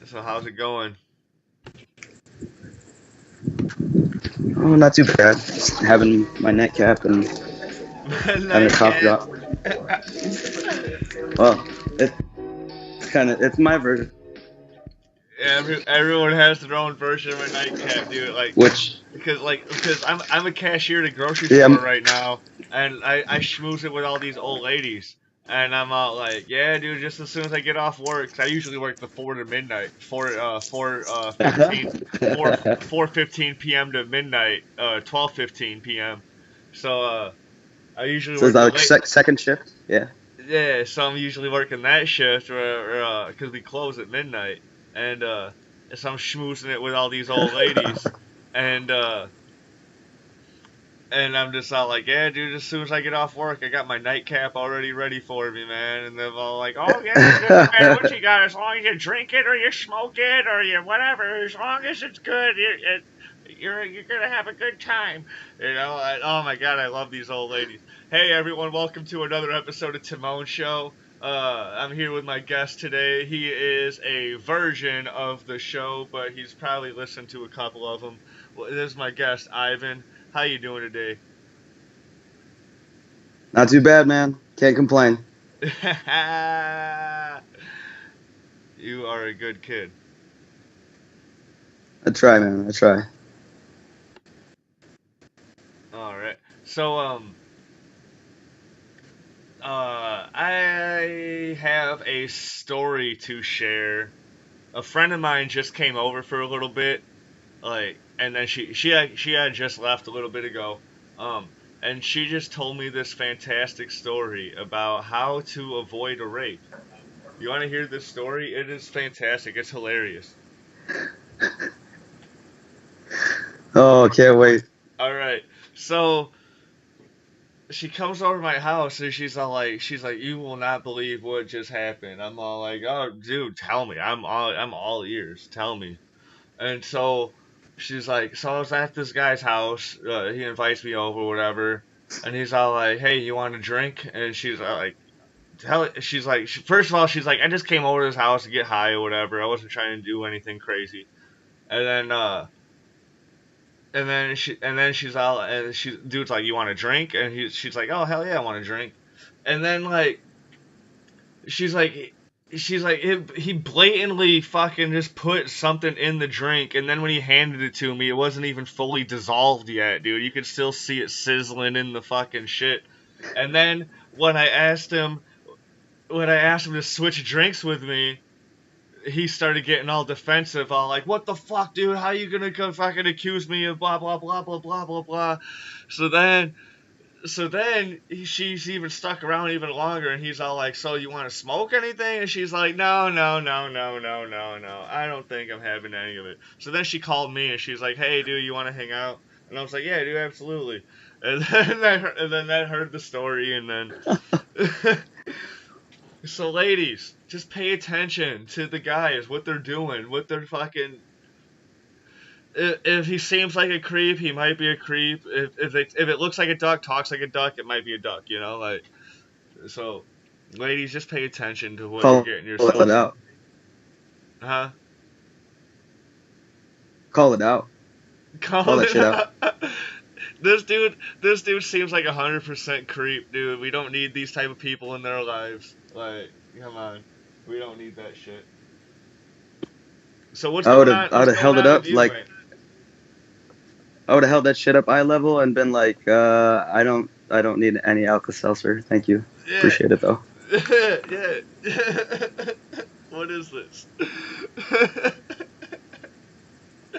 So how's it going? Oh, not too bad. Just having my nightcap and having a cough Nightcap. drop. Well, it's it's my version, Everyone has their own version of a nightcap, dude. which Because I'm a cashier at a grocery yeah, store right now, and I schmooze it with all these old ladies, and I'm all like, yeah, dude. Just as soon as I get off work, 'cause I usually work the 4 to midnight, 4:15 p.m. to midnight, 12:15 p.m. So I usually so is work that the like late. second shift? Yeah. Yeah, so I'm usually working that shift, because we close at midnight, and so I'm schmoozing it with all these old ladies, and uh, and I'm just all like, yeah, dude. As soon as I get off work, I got my nightcap already ready for me, man. And they're all like, oh yeah, it doesn't matter what you got, as long as you drink it or you smoke it or you whatever, as long as it's good, you're gonna have a good time. Oh my god, I love these old ladies. Hey everyone, welcome to another episode of Timone Show. I'm here with my guest today. He is a version of the show, but he's probably listened to a couple of them. Well, this is my guest, Ivan. How you doing today? Not too bad, man. Can't complain. You are a good kid. I try, man. I try. All right. So I have a story to share. A friend of mine just came over for a little bit, and then she had just left a little bit ago. And she just told me this fantastic story about how to avoid a rape. You want to hear this story? It is fantastic. It's hilarious. Oh, can't wait. All right. So she comes over to my house and she's like, you will not believe what just happened. I'm all like, oh, dude, tell me. I'm all ears. Tell me. And so she's like, so I was at this guy's house. He invites me over, whatever. And he's all like, hey, you want a drink? And she's like, first of all, she's like, I just came over to his house to get high or whatever. I wasn't trying to do anything crazy. And then she's all, and dude's like, you want a drink? And she's like, oh hell yeah, I want a drink. And then she's like she's like he blatantly fucking just put something in the drink, and then when he handed it to me, it wasn't even fully dissolved yet, dude. You could still see it sizzling in the fucking shit. And then when I asked him to switch drinks with me, he started getting all defensive, all like, "What the fuck, dude? How you gonna come fucking accuse me of blah blah blah blah blah blah blah?" So then, she's even stuck around even longer, and he's all like, "So you want to smoke anything?" And she's like, "No, no, no, no, no, no, no. I don't think I'm having any of it." So then she called me, and she's like, "Hey, dude, you want to hang out?" And I was like, "Yeah, dude, absolutely." And then I heard the story, and then so, ladies, just pay attention to the guys, what they're doing, what they're fucking. If he seems like a creep, he might be a creep. If it looks like a duck, talks like a duck, it might be a duck. So, ladies, just pay attention to what you're Call getting it yourself in. out. Huh? Call it out. Call Call that it shit out. out. This dude seems like 100% creep, dude. We don't need these type of people in their lives. Like, come on, we don't need that shit. So what's I would going have on? I would What's have going held it on with up you, like man? I would have held that shit up eye level and been like, I don't need any Alka Seltzer. Thank you. Yeah. Appreciate it though. Yeah. What is this?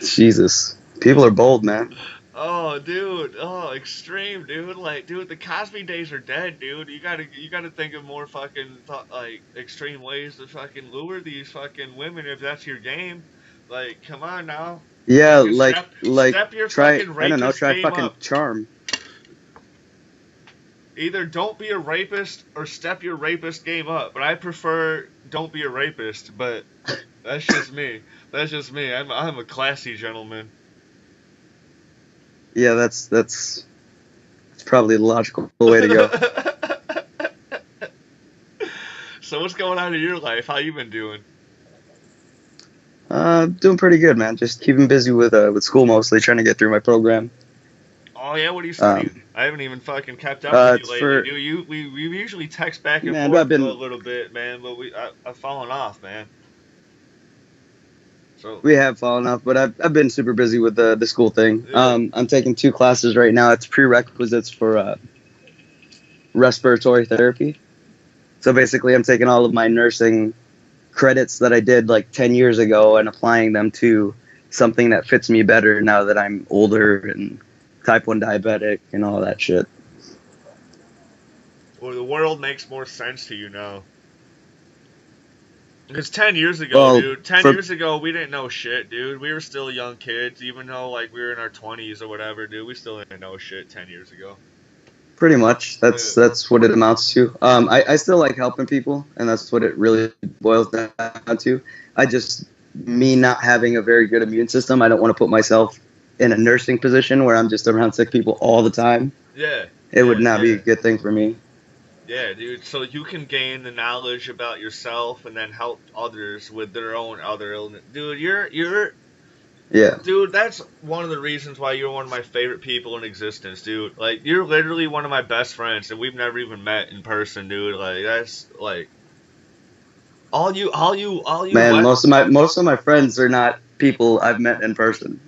Jesus. People are bold, man. Oh, dude. Oh, extreme, dude. Like, dude, the Cosby days are dead, dude. You gotta think of more fucking extreme ways to fucking lure these fucking women if that's your game. Like, come on now. Yeah, Fucking like step your try fucking I don't know, rapist try game fucking up. charm. Either don't be a rapist or step your rapist game up. But I prefer don't be a rapist. But that's just me. That's just me. I'm a classy gentleman. Yeah, that's probably the logical way to go. So what's going on in your life? How you been doing? Doing pretty good, man. Just keeping busy with school mostly, trying to get through my program. Oh yeah, what are you studying? Um, I haven't even fucking kept up with you it's lately, for dude. We usually text back and man. forth I've a been little bit, man, but I've fallen off, man. So we have fallen off, but I've been super busy with the school thing. yeah. I'm taking 2 classes right now. It's prerequisites for respiratory therapy. So basically, I'm taking all of my nursing credits that I did like 10 years ago and applying them to something that fits me better now that I'm older and type 1 diabetic and all that shit. Well, the world makes more sense to you now. Because 10 years ago, Well, dude, 10 for years ago, we didn't know shit, dude. We were still young kids, even though, like, we were in our 20s or whatever, dude. We still didn't know shit 10 years ago. pretty much, Yeah. that's what it amounts to. I still like helping people, and that's what it really boils down to. I just, me not having a very good immune system, I don't want to put myself in a nursing position where I'm just around sick people all the time. Yeah, It would yeah, not be yeah. a good thing for me. Yeah, dude. So you can gain the knowledge about yourself and then help others with their own other illness. Yeah. Dude, that's one of the reasons why you're one of my favorite people in existence, dude. Like, you're literally one of my best friends, and we've never even met in person, dude. Like, that's like all you Man, West, most of my friends are not people I've met in person.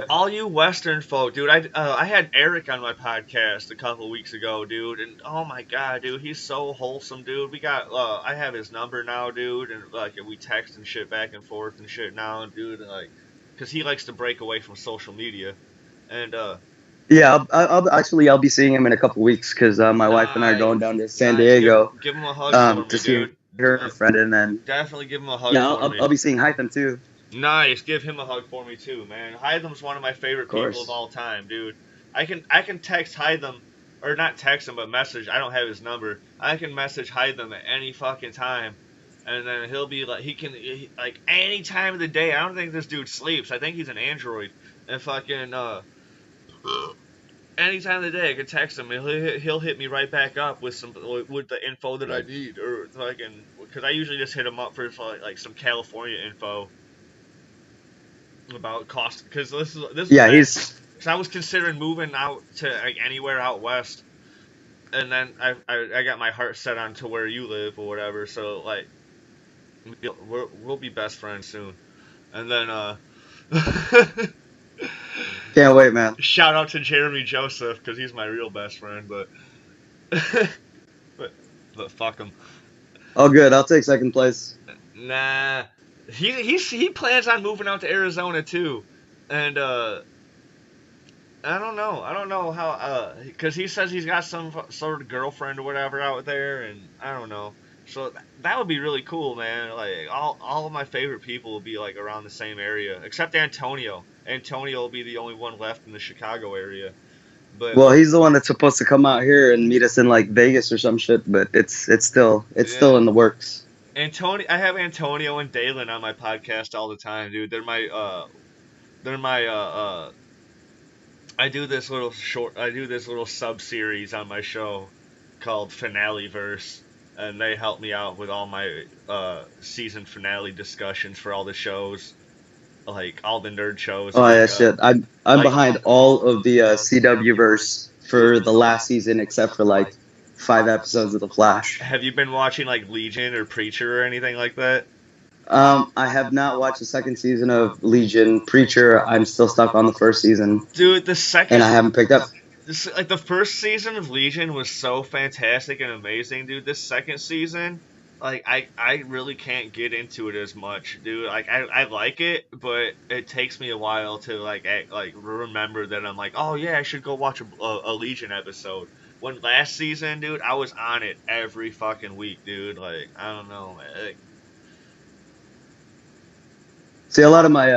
all you Western folk, dude. I had Eric on my podcast a couple weeks ago, dude, and oh my god, dude, he's so wholesome, dude. I have his number now, dude, and like we text and shit back and forth and shit now, dude, and like, cause he likes to break away from social media, and Yeah, I'll be seeing him in a couple weeks because my wife and I are going nice, down to San nice. Diego Give him a hug for to me, see dude. her friend, and then Definitely give him a hug yeah, for me. I'll be seeing Hytham too, Nice. Give him a hug for me too, man. Hytham's one of my of favorite people of course. all time, dude. I can text Hytham or not text him but message. I don't have his number. I can message Hytham at any fucking time. And then he'll be like, like any time of the day. I don't think this dude sleeps. I think he's an android. And fucking any time of the day, I can text him. And he'll hit me right back up with with the info that I need, or fucking because I usually just hit him up for like some California info about cost, because this is Yeah, back he's because I was considering moving out to like anywhere out west, and then I got my heart set on to where you live or whatever. So like we'll be best friends soon, and then can't wait, man. shout out to Jeremy Joseph because he's my real best friend, but but but fuck him. All good. I'll take second place. Nah, he plans on moving out to Arizona too, and I don't know how, because he says he's got some sort of girlfriend or whatever out there, and I don't know. So that would be really cool, man. Like all of my favorite people will be like around the same area, except Antonio. Antonio will be the only one left in the Chicago area. But Well, he's the one that's supposed to come out here and meet us in like Vegas or some shit, but it's still yeah, in the works. Antonio. I have Antonio and Dalen on my podcast all the time, dude. They're my I do this little sub series on my show called Finale Verse, and they help me out with all my season finale discussions for all the shows, like all the nerd shows, Oh yeah, shit. I'm like behind all of the CW verse for the last season, except for like 5 episodes of The Flash. have you been watching like Legion or Preacher or anything like that? I have not watched the second season of Legion. Preacher, I'm still stuck on the first season, Dude, and I haven't picked up. like the first season of Legion was so fantastic and amazing, dude. This second season, like I really can't get into it as much, dude. Like I like it, but it takes me a while to like remember that I'm like, oh yeah, I should go watch a Legion episode. When last season, dude, I was on it every fucking week, dude. Like I don't know, man. Like, See, a lot of my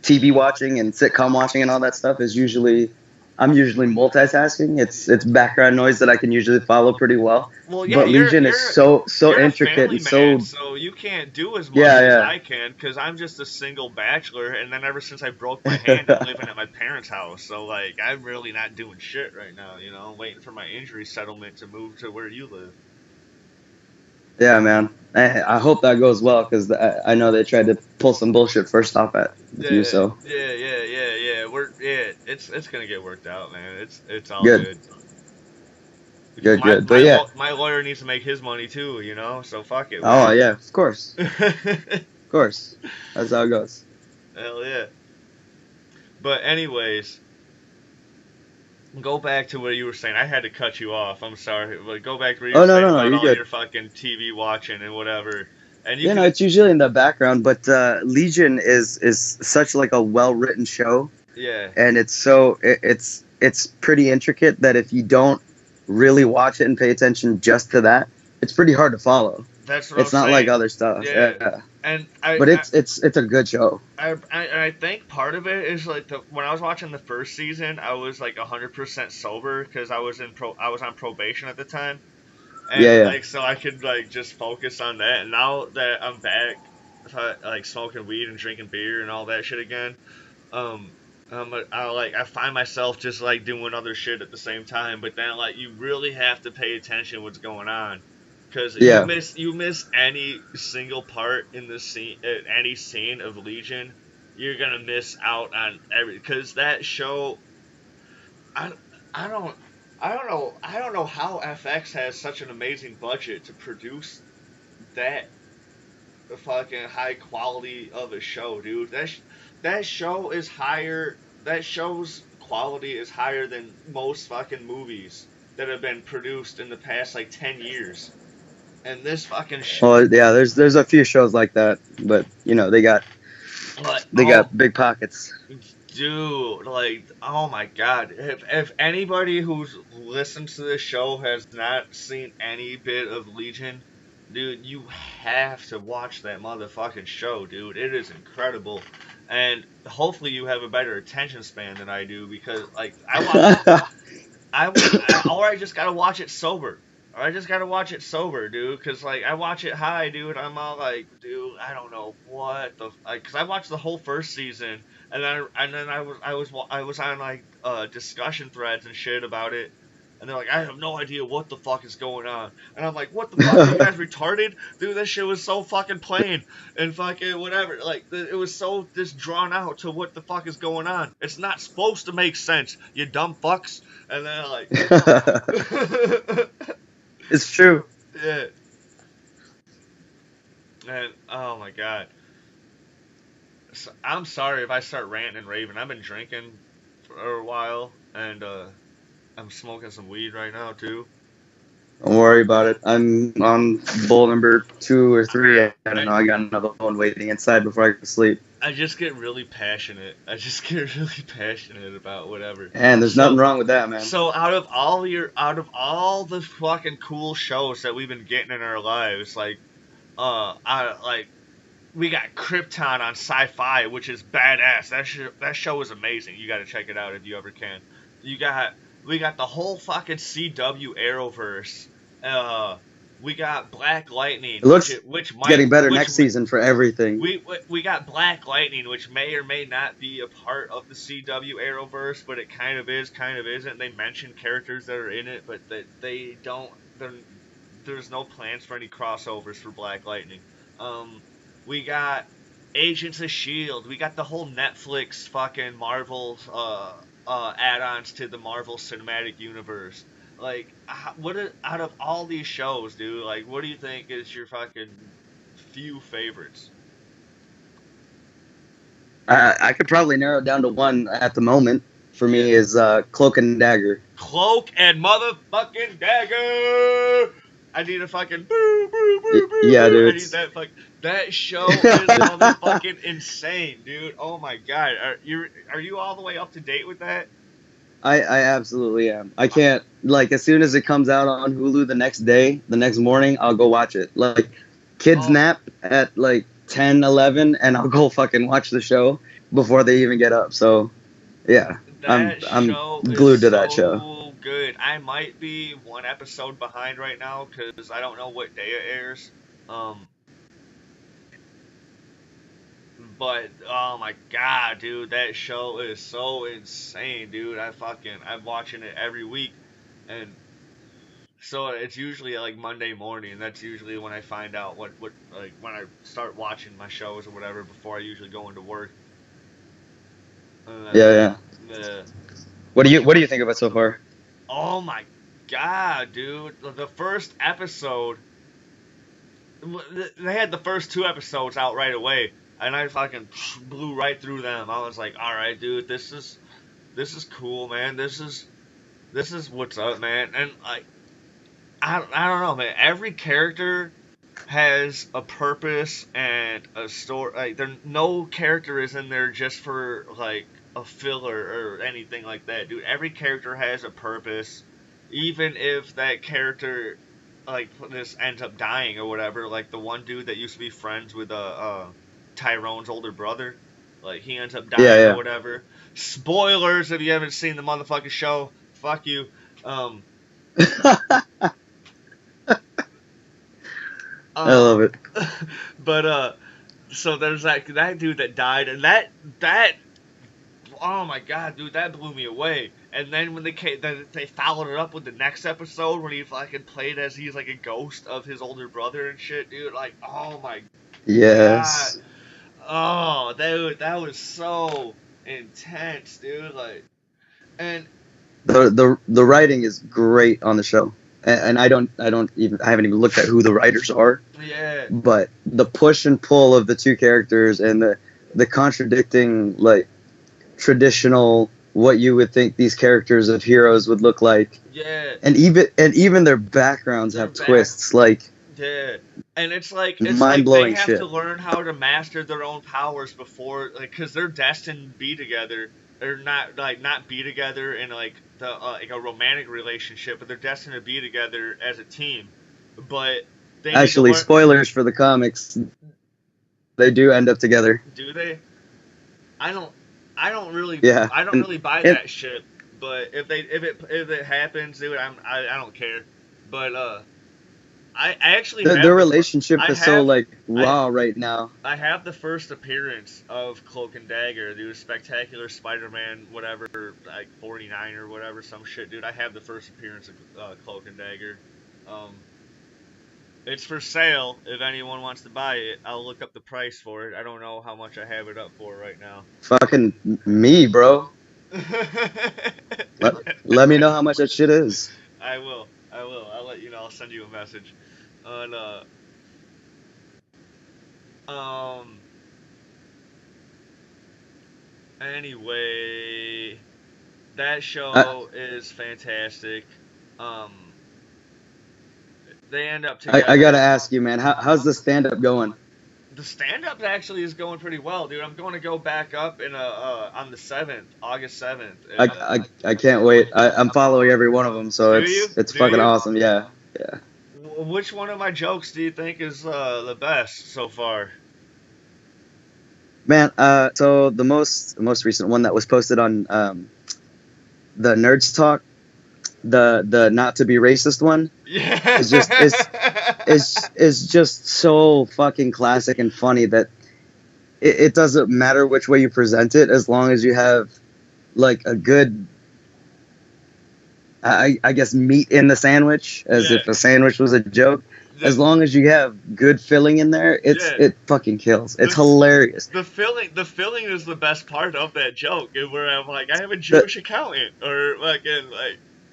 TV watching and sitcom watching and all that stuff is usually I'm usually multitasking. It's background noise that I can usually follow pretty well. well, yeah, But Legion is so you're a intricate family and man, so so you can't do as much as yeah I can because I'm just a single bachelor, and then ever since I broke my hand, I'm yeah. living at my parents' house. So like, I'm really not doing shit right now. You know, waiting for my injury settlement to move to where you live. Yeah, man. I hope that goes well because I know they tried to pull some bullshit first off at with you. Yeah, So yeah. It's gonna get worked out, man. It's all good, good. Because good, good. But yeah, my lawyer needs to make his money too, you know. So fuck it, oh man. yeah, Hell of course. That's how it goes. yeah. But anyways, go back to what you were saying. I had to cut you off. I'm sorry. But go back to what you were Oh no, saying no, no, about you're all good. your fucking TV watching and whatever. And you You know, could, it's usually in the background, but Legion is such like a well written show, yeah, and it's pretty intricate that if you don't really watch it and pay attention just to that, it's pretty hard to follow. that's what I'm It's not like saying. other stuff. Yeah, Yeah, and but it's a good show. I think part of it is like when I was watching the first season, I was like 100% sober because I was on probation at the time, and Yeah, like so I could like just focus on that. And now that I'm back, like smoking weed and drinking beer and all that shit again, um, I find myself just like doing other shit at the same time. But then like you really have to pay attention what's going on. Because yeah. you miss any single part in the scene, any scene of Legion, you're gonna miss out on every. Because that show, I I don't I don't know how FX has such an amazing budget to produce that fucking high quality of a show, dude. That show is higher. That show's quality is higher than most fucking movies that have been produced in the past like 10 years. And this fucking Well, yeah. There's a few shows like that, but you know like they got big pockets. dude, like oh my god, if anybody who's listened to this show has not seen any bit of Legion, dude, you have to watch that motherfucking show, dude. It is incredible, and hopefully you have a better attention span than I do because like or I just gotta watch it sober. Or I just gotta watch it sober, dude. Cause like I watch it high, dude. I'm all like, dude, I don't know what the like. Cause I watched the whole first season, and then I was on like discussion threads and shit about it. And they're like, I have no idea what the fuck is going on. And I'm like, what the fuck? Are you guys retarded? Dude, this shit was so fucking plain and fucking whatever. Like, it was so just drawn out to what the fuck is going on. It's not supposed to make sense, you dumb fucks. And then like, It's true. yeah, and oh my god, so, I'm sorry if I start ranting and raving. I've been drinking for a while, and I'm smoking some weed right now too. Don't worry about it. I'm on bowl number 2 or 3. I don't I know. I got another one waiting inside before I go to sleep. I just get really passionate. I just get really passionate about whatever. And there's nothing So wrong with that, man. so out of all the fucking cool shows that we've been getting in our lives, like I like we got Krypton on Sci-Fi, which is badass. That show is amazing. You got to check it out if you ever can. You got we got the whole fucking CW Arrowverse. Uh, we got Black Lightning, It looks which might getting better which next season for everything. we got Black Lightning, which may or may not be a part of the CW Arrowverse, but it kind of is, kind of isn't. They mention characters that are in it, but they don't. There's no plans for any crossovers for Black Lightning. Um, we got Agents of Shield. We got the whole Netflix fucking Marvel add-ons to the Marvel Cinematic Universe. Like, out of all these shows, dude? Like, what do you think is your fucking few favorites? I could probably narrow it down to one at the moment. For Yeah, me, is Cloak and Dagger. Cloak and motherfucking Dagger. I need a fucking boo boo boo boo Yeah, boo. I dude. need that that show is motherfucking insane, dude. Oh my god, are you all the way up to date with that? I absolutely am. I can't like as soon as it comes out on Hulu the next day, the next morning, I'll go watch it. Like kids Oh, nap at like 10, 11, and I'll go fucking watch the show before they even get up. So yeah, that I'm show is glued to that show. so good. I might be one episode behind right now because I don't know what day it airs. Um, but oh my god, dude, that show is so insane, dude. I'm watching it every week, and So it's usually like Monday morning. That's usually when I find out what like when I start watching my shows or whatever before I usually go into work. And then Yeah, yeah. the What do you think of it so far? oh my god, dude, the first episode they had the first two episodes out right away, and I fucking blew right through them. I was like, all right, dude, this is cool, man. This is what's up, man. And like I don't know, man. Every character has a purpose and a story. Like, there, no character is in there just for like a filler or anything like that, dude. Every character has a purpose, even if that character like this ends up dying or whatever. Like the one dude that used to be friends with Tyrone's older brother, like he ends up dying or Yeah, whatever. Spoilers if you haven't seen the motherfucking show. Fuck you. Um, yeah. I love um, it. but so there's that dude that died, and that oh my god, dude, that blew me away. And then when they followed it up with the next episode when he fucking played as he's like a ghost of his older brother and shit, dude. Like, oh my god, Yes. oh, dude, that was so intense, dude. Like, and The writing is great on the show, and I haven't even looked at who the writers are, yeah, but the push and pull of the two characters and the contradicting like traditional what you would think these characters of heroes would look like, yeah, and even their backgrounds they're have back. twists like Yeah, and it's like mind they blowing have to shit. learn how to master their own powers before, like, because they're destined to be together, or not be together in like the like a romantic relationship, but they're destined to be together as a team. But they need to Actually, learn. spoilers for the comics, they do end up together. Do they? I don't. I don't really. Yeah, I don't really buy and that shit. But if it happens, dude, I don't care. But I actually their have relationship I is so have like I raw right now. I have the first appearance of Cloak and Dagger, dude. Spectacular Spider-Man, whatever, like 49 or whatever, some shit, dude. I have the first appearance of Cloak and Dagger. Um, it's for sale if anyone wants to buy it. I'll look up the price for it. I don't know how much I have it up for right now. Fucking me, bro. Let, let me know how much that shit is. I will. I will. I'll let you know. I'll send you a message. On um. Anyway, that I, show is fantastic. Um, they end up I together. gotta ask you, man. How's the stand up going? The stand up actually is going pretty well, dude. I'm going to go back up in on the 7th, August 7th. I can't wait. I'm following every one of them, so Do you? it's Do fucking you? awesome. Yeah, yeah. Which one of my jokes do you think is the best so far? Man, so the most recent one that was posted on the Nerds Talk, the not to be racist one, Yeah. is just is just so fucking classic and funny that it doesn't matter which way you present it as long as you have like a good I guess meat in the sandwich, as Yeah. if a sandwich was a joke. As The, long as you have good filling in there, yeah. it fucking kills. It's The hilarious. the filling is the best part of that joke, and where I'm like, I have a The, Jewish accountant, or like,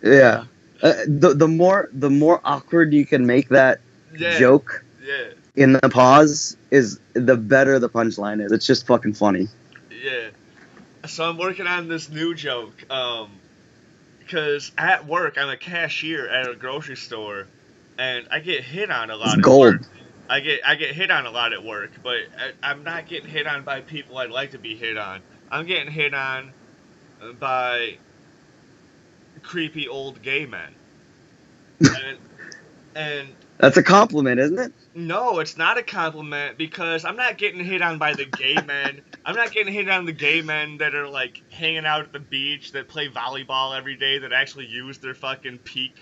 yeah, the more awkward you can make that yeah, joke yeah, in the pause is the better the punchline is. It's just fucking funny. yeah. So I'm working on this new joke, because at work I'm a cashier at a grocery store, and I get hit on a It's lot at work. gold. I get hit on a lot at work, but I'm not getting hit on by people I'd like to be hit on. I'm getting hit on by creepy old gay men, and and That's a compliment, isn't it? no, it's not a compliment because I'm not getting hit on by the gay men. I'm not getting hit on the gay men that are like hanging out at the beach that play volleyball every day that actually use their fucking peak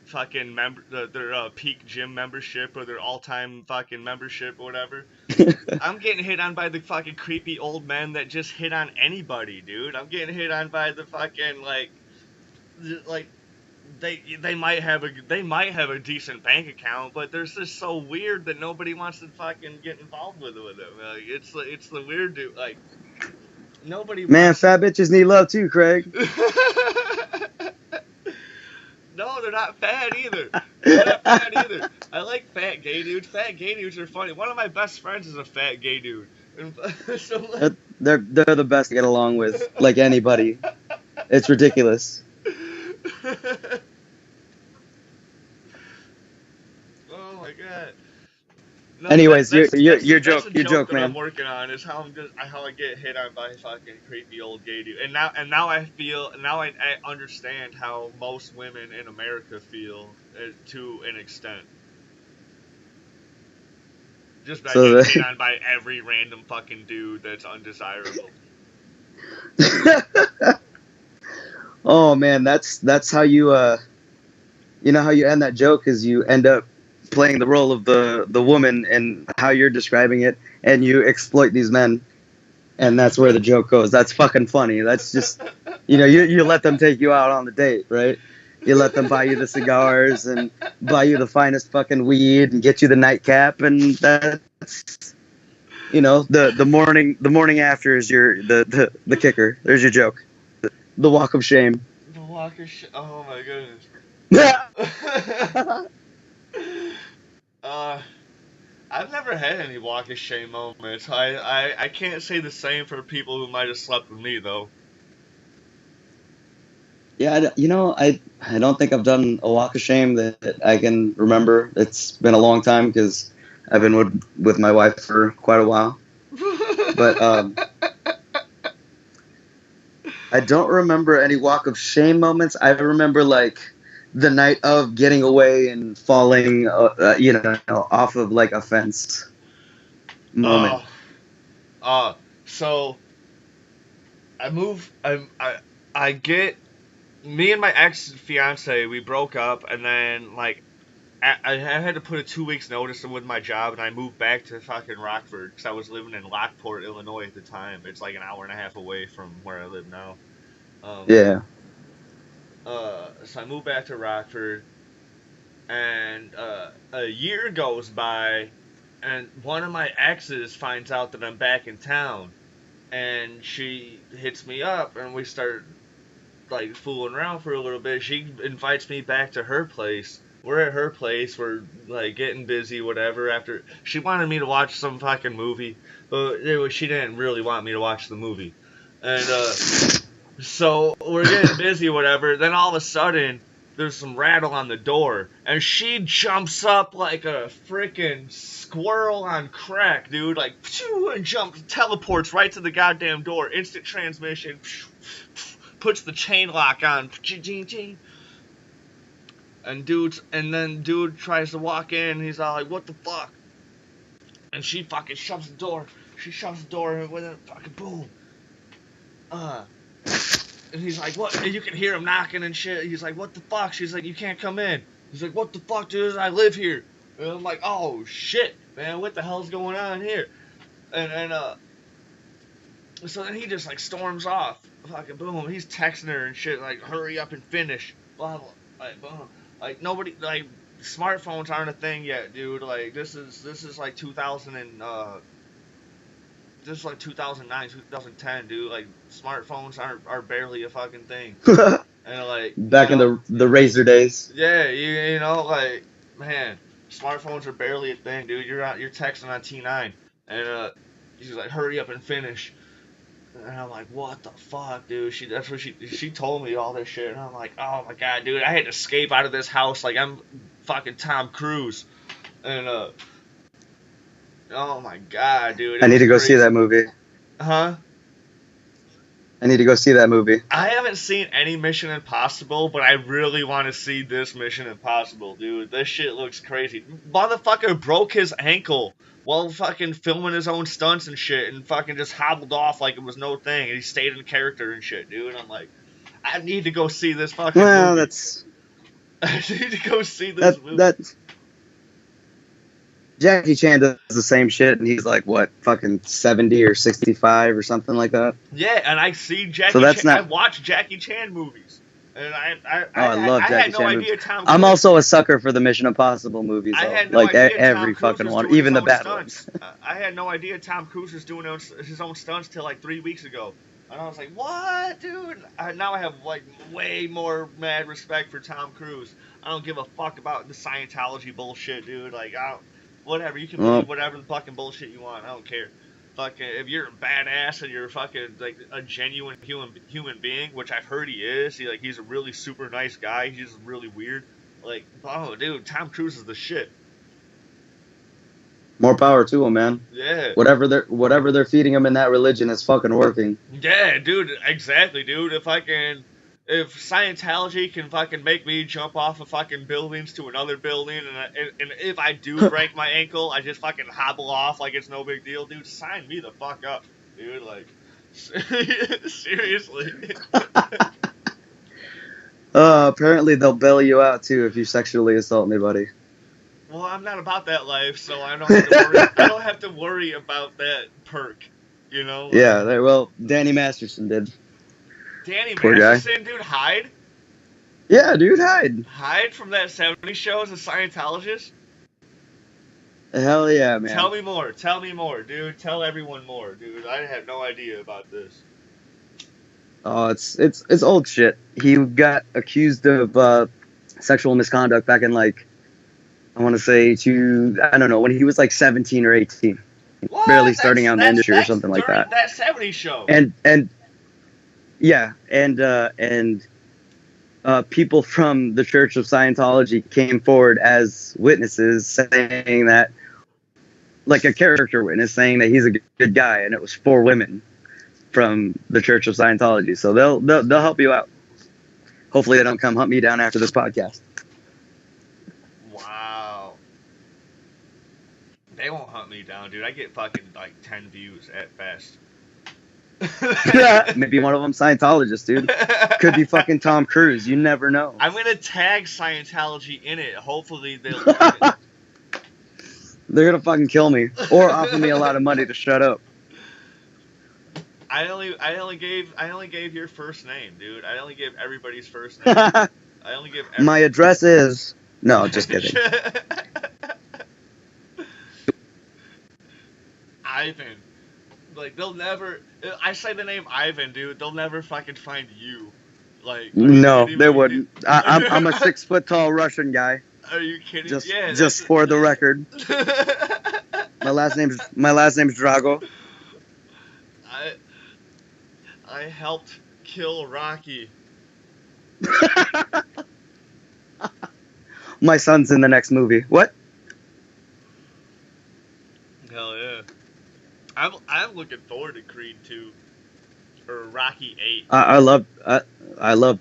fucking their peak gym membership or their all-time fucking membership or whatever. I'm getting hit on by the fucking creepy old men that just hit on anybody, dude. I'm getting hit on by the fucking like they might have a decent bank account, but they're just so weird that nobody wants to fucking get involved with them. Like, it's the weird dude. Like nobody Man, wants. fat bitches need love too, Craig. No, they're not fat either. They're not fat either. I like fat gay dudes. Fat gay dudes are funny. One of my best friends is a fat gay dude. And so like, They're the best to get along with, like anybody. It's ridiculous. oh my god. No, Anyways, your that's joke, a your joke joke, that I'm man. working on is how I get hit on by fucking creepy old gay dude. And now I understand how most women in America feel to an extent. Just by So getting hit the, on by every random fucking dude that's undesirable. oh man, that's how you know how you end that joke is you end up playing the role of the woman and how you're describing it, and you exploit these men, and that's where the joke goes. That's fucking funny. That's just you let them take you out on the date, right? You let them buy you the cigars and buy you the finest fucking weed and get you the nightcap, and that's the morning after is the kicker. There's your joke. The walk of shame. The Walker oh my goodness. Yeah. uh, I've never had any walk of shame moments. I can't say the same for people who might have slept with me though. Yeah, I don't think I've done a walk of shame that I can remember. It's been a long time because I've been with my wife for quite a while. But I don't remember any walk of shame moments. I remember like the night of getting away and falling, off of like a fence moment. uh, uh, so I move. I get me and my ex fiance. We broke up, and then like I had to put a 2 weeks notice in with my job, and I moved back to fucking Rockford because I was living in Lockport, Illinois at the time. It's like an hour and a half away from where I live now. Um, Yeah. so I moved back to Rockford, and a year goes by, and one of my exes finds out that I'm back in town, and she hits me up, and we start like fooling around for a little bit. She invites me back to her place. We're at her place. We're like getting busy, whatever. After she wanted me to watch some fucking movie, but she didn't really want me to watch the movie, and so we're getting busy, whatever. Then all of a sudden, there's some rattle on the door, and she jumps up like a freaking squirrel on crack, dude. Like, and teleports right to the goddamn door. Instant transmission. Puts the chain lock on. And then dude tries to walk in. He's all like, "What the fuck?" And she fucking shuts the door. She shuts the door, and with a fucking boom. And he's like, "What?" And you can hear him knocking and shit. He's like, "What the fuck?" She's like, "You can't come in." He's like, "What the fuck, dude? I live here." And I'm like, "Oh shit, man, what the hell's going on here?" And so then he just like storms off. Fucking boom. He's texting her and shit like, "Hurry up and finish." Blah blah. Like boom. Like nobody like smartphones aren't a thing yet, dude. Like this is like 2000 and this is like 2009, 2010, dude. Like smartphones are barely a fucking thing. And like Back in the Razor days. yeah, you know like man, smartphones are barely a thing, dude. You're texting on T9, and she's like, "Hurry up and finish." And I'm like, "What the fuck, dude?" That's what she told me all this shit, and I'm like, "Oh my god, dude, I had to escape out of this house like I'm fucking Tom Cruise." And oh my god, dude, I it need was to go see crazy. that movie. Huh? I need to go see that movie. I haven't seen any Mission Impossible, but I really want to see this Mission Impossible, dude. This shit looks crazy. Motherfucker broke his ankle while fucking filming his own stunts and shit, and fucking just hobbled off like it was no thing, and he stayed in character and shit, dude. I'm like, I need to go see this fucking Well, movie. that's I need to go see this movie. that Jackie Chan does the same shit, and he's like what, fucking 70 or 65 or something like that. Yeah, and I see So Jackie that's Chan. I not. watch Jackie Chan movies. And Oh, I love I had Jackie no Chan movies. idea Tom I'm Cruise. also a sucker for the Mission Impossible movies, I though. had no Like idea Tom every Cruise fucking was one, doing his even the own bad ones. stunts. I had no idea Tom Cruise was doing his own stunts till like 3 weeks ago, and I was like, "What, dude?" Now I have like way more mad respect for Tom Cruise. I don't give a fuck about the Scientology bullshit, dude. Like, whatever, you can Well, believe whatever the fucking bullshit you want. I don't care. Fucking, if you're a badass and you're fucking like a genuine human being, which I've heard he is. He's a really super nice guy. He's just really weird. Like, oh, dude, Tom Cruise is the shit. more power to them, man. Yeah. Whatever they're feeding them in that religion is fucking working. Yeah, dude, exactly, dude. If Scientology can fucking make me jump off of fucking buildings to another building, and if I do break my ankle, I just fucking hobble off like it's no big deal, dude. Sign me the fuck up, dude. Like, seriously. Apparently they'll bail you out too if you sexually assault anybody. Well, I'm not about that life, so I don't have to worry. I don't have to worry about that perk, you know. Like, Yeah, well, Danny Masterson did. Danny Poor guy. Masterson, dude, hide. Yeah, dude, hide. Hide from that 70s show as a Scientologist? Hell yeah, man. Tell me more. Tell me more, dude. Tell everyone more, dude. I have no idea about this. Oh, it's old shit. He got accused of sexual misconduct back in like I want to say I don't know, when he was like 17 or 18, What? barely starting out in the industry or something like that. That 70s show. And yeah, and people from the Church of Scientology came forward as witnesses saying that, like a character witness saying that he's a good guy, and it was 4 women from the Church of Scientology. So they'll help you out. Hopefully they don't come hunt me down after this podcast. Wow. They won't hunt me down, dude. I get fucking like 10 views at best. Maybe one of them Scientologists, dude. Could be fucking Tom Cruise. You never know. I'm gonna tag Scientology in it. Hopefully they'll. They're gonna fucking kill me or offer me a lot of money to shut up. I only gave your first name, dude. I only gave everybody's first name. I only give. My address is no, just kidding. Ivan. Like, they'll never. I say the name Ivan, dude. They'll never fucking find you. Like, no, they wouldn't. I'm a 6 foot tall Russian guy. Are you kidding? Just for the record. My last name's Drago. I helped kill Rocky. My son's in the next movie. What? Hell yeah. I'm looking forward to Creed 2 or Rocky 8. I love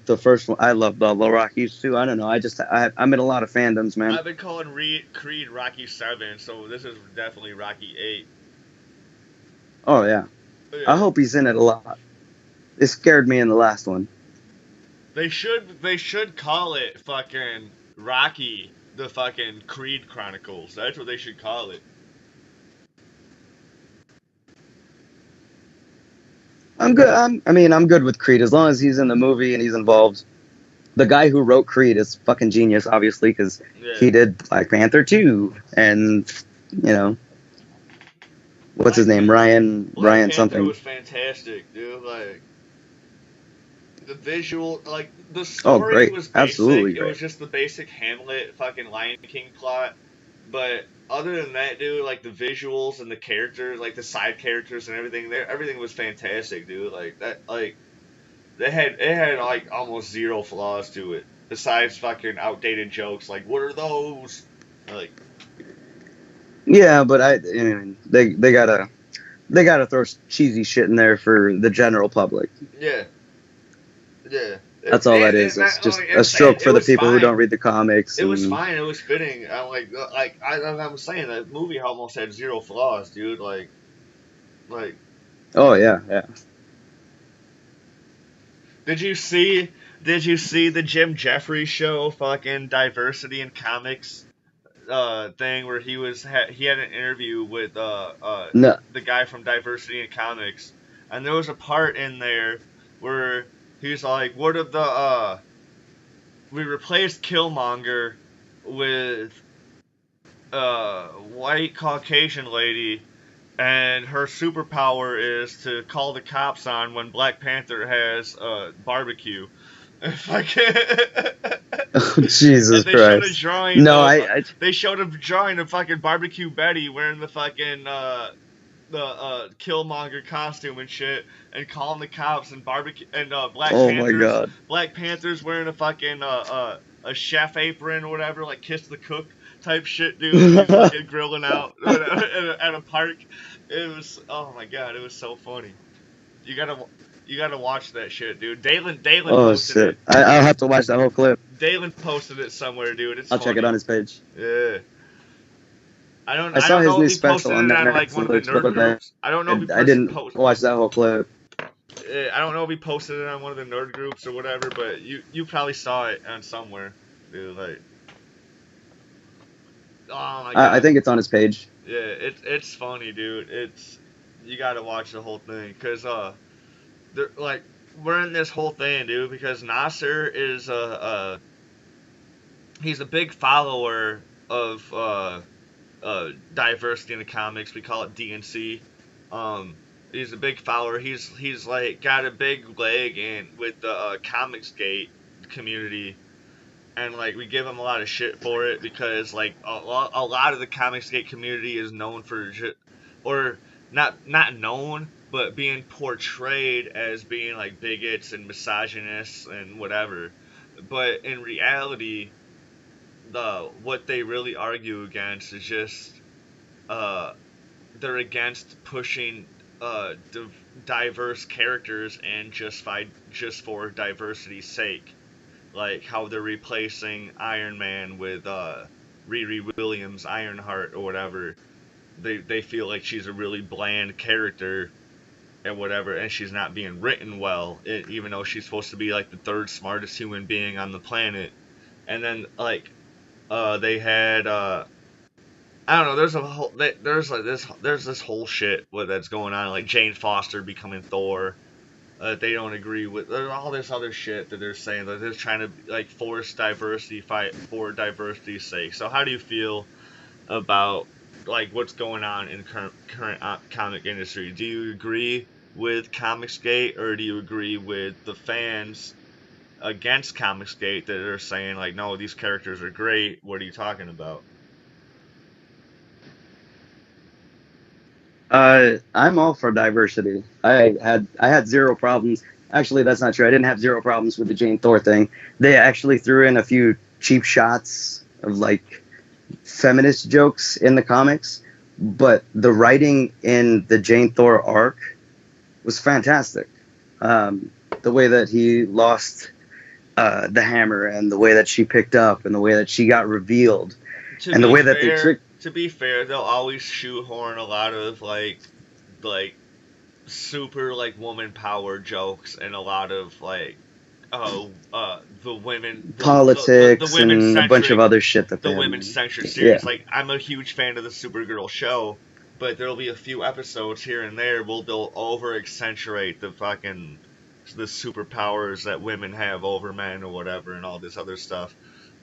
the first one. I love the Rockies too. I don't know. I'm in a lot of fandoms, man. I've been calling Creed Rocky 7, so this is definitely Rocky 8. Oh yeah. I hope he's in it a lot. It scared me in the last one. They should call it fucking Rocky, the fucking Creed Chronicles. That's what they should call it. I'm good. I'm good with Creed as long as he's in the movie and he's involved. The guy who wrote Creed is fucking genius, obviously, because he did Black Panther 2, and what's his name? Ryan something. It was fantastic, dude. Like the visual, like the story was basic. Absolutely great. It was just the basic Hamlet fucking Lion King plot, but other than that, dude, like the visuals and the characters, like the side characters and everything was fantastic, dude. Like that, like it had like almost zero flaws to it, besides fucking outdated jokes. Like, what are those? Like, yeah, but they gotta throw cheesy shit in there for the general public. Yeah. That's all that is. It's just a stroke for the people who don't read the comics. It was fine. It was fitting. I'm saying that movie almost had zero flaws, dude. Like. Oh yeah. Did you see the Jim Jeffries show, fucking Diversity in Comics, thing where he had an interview with No. the guy from Diversity in Comics, and there was a part in there where he's like, what are we replaced Killmonger with a white Caucasian lady, and her superpower is to call the cops on when Black Panther has a barbecue. Oh, Jesus And they showed a Christ. drawing No, of I they showed a drawing of fucking barbecue Betty wearing the fucking the Killmonger costume and shit, and calling the cops, and barbecue and oh my God. Black Panther's wearing a fucking a chef apron or whatever, like Kiss the Cook type shit, dude, and he's fucking grilling out at a park. It was, oh my god, it was so funny. You gotta you gotta watch that shit, dude. Dalen Oh posted it. shit. I'll have to watch that whole clip. Dalen posted it somewhere, dude. It's I'll check it funny. on his page. Yeah. I I saw don't his know if new he special posted on it on like one of the Netflix, nerd but groups. I don't know if he I didn't watch that whole clip. I don't know if he posted it on one of the nerd groups or whatever, but you probably saw it on somewhere, dude. Like, oh my I god, think it's on his page. yeah, it's funny, dude. It's, you gotta watch the whole thing, cause they're like, we're in this whole thing, dude, because Nasser is he's a big follower of diversity in the comics. We call it DNC. Um, he's a big follower. He's like got a big leg in with the Comicsgate community, and like we give him a lot of shit for it because like a lot of the Comicsgate community is known for or not known, but being portrayed as being like bigots and misogynists and whatever. But in reality, what they really argue against is just uh they're against pushing diverse characters and just for diversity's sake, like how they're replacing Iron Man with Riri Williams Ironheart or whatever. They feel like she's a really bland character and whatever, and she's not being written well, even though she's supposed to be like the third smartest human being on the planet. And then like they had I don't know. There's a whole there's this whole shit that's going on, like Jane Foster becoming Thor. They don't agree with, there's all this other shit that they're saying that they're trying to like force diversity, fight for diversity's sake. So how do you feel about like what's going on in current comic industry? Do you agree with Comicsgate, or do you agree with the fans against Comicsgate that are saying like, no, these characters are great? What are you talking about? I'm all for diversity. I had zero problems. Actually, that's not true. I didn't have zero problems with the Jane Thor thing. They actually threw in a few cheap shots of like feminist jokes in the comics, but the writing in the Jane Thor arc was fantastic. The way that he lost the hammer, and the way that she picked up, and the way that she got revealed, and the way that they tricked. To be fair, they'll always shoehorn a lot of like super like woman power jokes and a lot of like the women Politics the women and a bunch of other shit that the they women have. centric Yeah. series. Like, I'm a huge fan of the Supergirl show, but there'll be a few episodes here and there where they'll over accentuate the superpowers that women have over men or whatever and all this other stuff.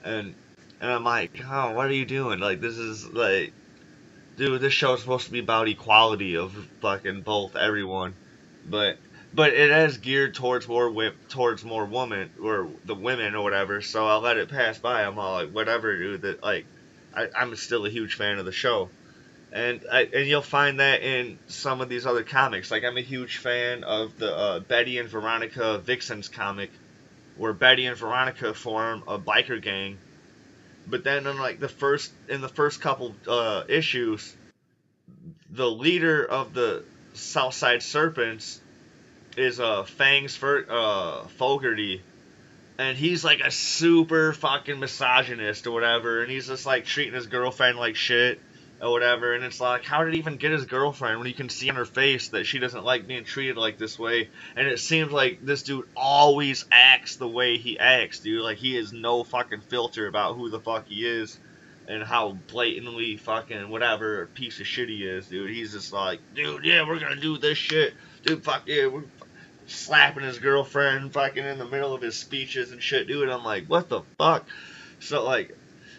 And I'm like, oh, what are you doing? Like, this is like, dude, this show is supposed to be about equality of fucking both everyone, but it is geared towards towards more women or the women or whatever. So I'll let it pass by. I'm all like, whatever, dude. That like, I'm still a huge fan of the show, and you'll find that in some of these other comics. Like, I'm a huge fan of the Betty and Veronica Vixens comic, where Betty and Veronica form a biker gang. But then in like the first couple issues, the leader of the Southside Serpents is Fogarty, and he's like a super fucking misogynist or whatever, and he's just like treating his girlfriend like shit or whatever, and it's like, how did he even get his girlfriend when you can see on her face that she doesn't like being treated like this way? And it seems like this dude always acts the way he acts, dude. Like, he has no fucking filter about who the fuck he is and how blatantly fucking whatever piece of shit he is, dude. He's just like, dude, yeah, we're gonna do this shit, dude. Fuck yeah, slapping his girlfriend fucking in the middle of his speeches and shit, dude. I'm like, what the fuck? So like,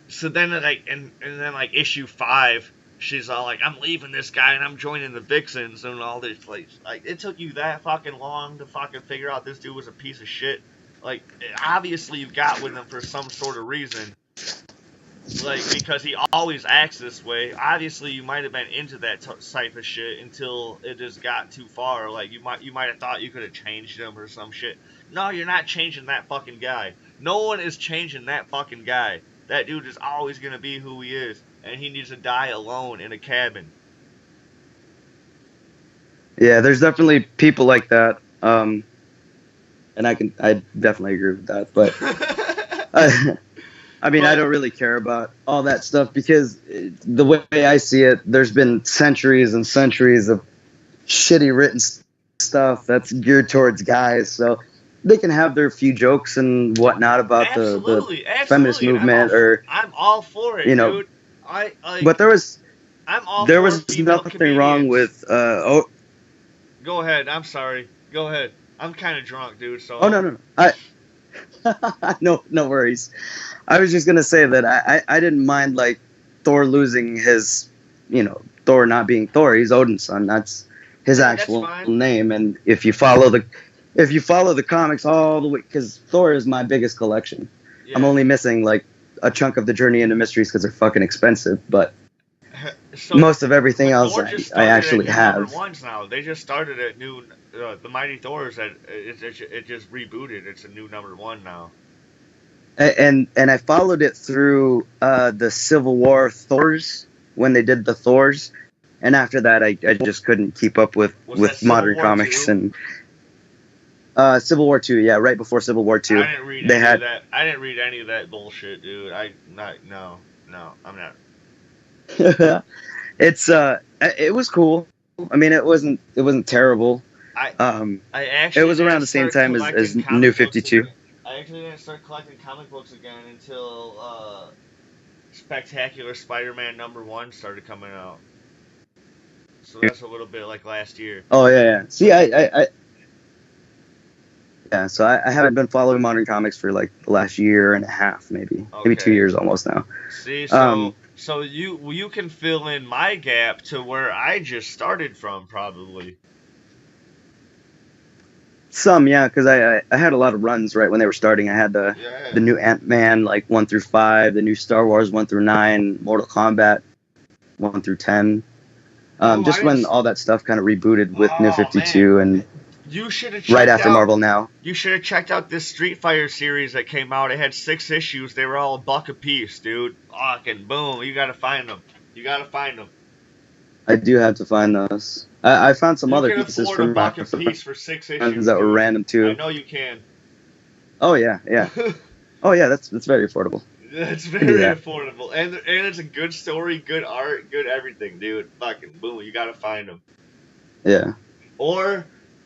so then like, and then like issue 5, she's all like, I'm leaving this guy and I'm joining the Vixens and all this. Like it took you that fucking long to fucking figure out this dude was a piece of shit. Like, obviously you got with him for some sort of reason. Like, because he always acts this way. Obviously, you might have been into that type of shit until it just got too far. Like, you might have thought you could have changed him or some shit. No, you're not changing that fucking guy. No one is changing that fucking guy. That dude is always gonna be who he is, and he needs to die alone in a cabin. Yeah, there's definitely people like that. And I definitely agree with that. But I mean, I don't really care about all that stuff because the way I see it, there's been centuries and centuries of shitty written stuff that's geared towards guys. So they can have their few jokes and whatnot about the feminist movement, I'm all for it, you know. Dude. But there was female nothing comedians. wrong with. Go ahead. I'm sorry. Go ahead. I'm kind of drunk, dude. So. Oh no. No worries. I was just gonna say that I didn't mind like Thor losing his, Thor not being Thor. He's Odin's son. That's his actual name. And if you follow the comics all the way, because Thor is my biggest collection. Yeah. I'm only missing like a chunk of the Journey into Mysteries because they're fucking expensive, but so most of everything else I actually have. Ones now. They just started at new. The Mighty Thors. It just rebooted. It's a new #1 now. And I followed it through the Civil War Thors when they did the Thors, and after that I just couldn't keep up with modern comics and Civil War 2. Yeah, right before Civil War 2. I didn't read any of that. I didn't read any of that bullshit, dude. No, I'm not. It was cool. I mean, it wasn't terrible. It was around the same time as New 52. I actually didn't start collecting comic books again until Spectacular Spider-Man #1 started coming out. So that's a little bit like last year. Oh yeah. See, so I haven't been following modern comics for like the last year and a half, maybe 2 years almost now. See, so you can fill in my gap to where I just started from, probably. Some, yeah, because I had a lot of runs right when they were starting. I had the new Ant-Man like 1 through 5, the new Star Wars 1 through 9, Mortal Kombat 1 through 10. Just when all that stuff kind of rebooted with New 52 and right after Marvel Now. You should have checked out this Street Fighter series that came out. It had 6 issues. They were all $1 a piece, dude. Fucking boom! You gotta find them. I do have to find those. I found some other pieces from $1 a piece for 6 issues that were random too. I know you can. Oh yeah. Oh yeah, that's very affordable. It's very affordable, and it's a good story, good art, good everything, dude. Fucking boom! You gotta find them. Yeah. Or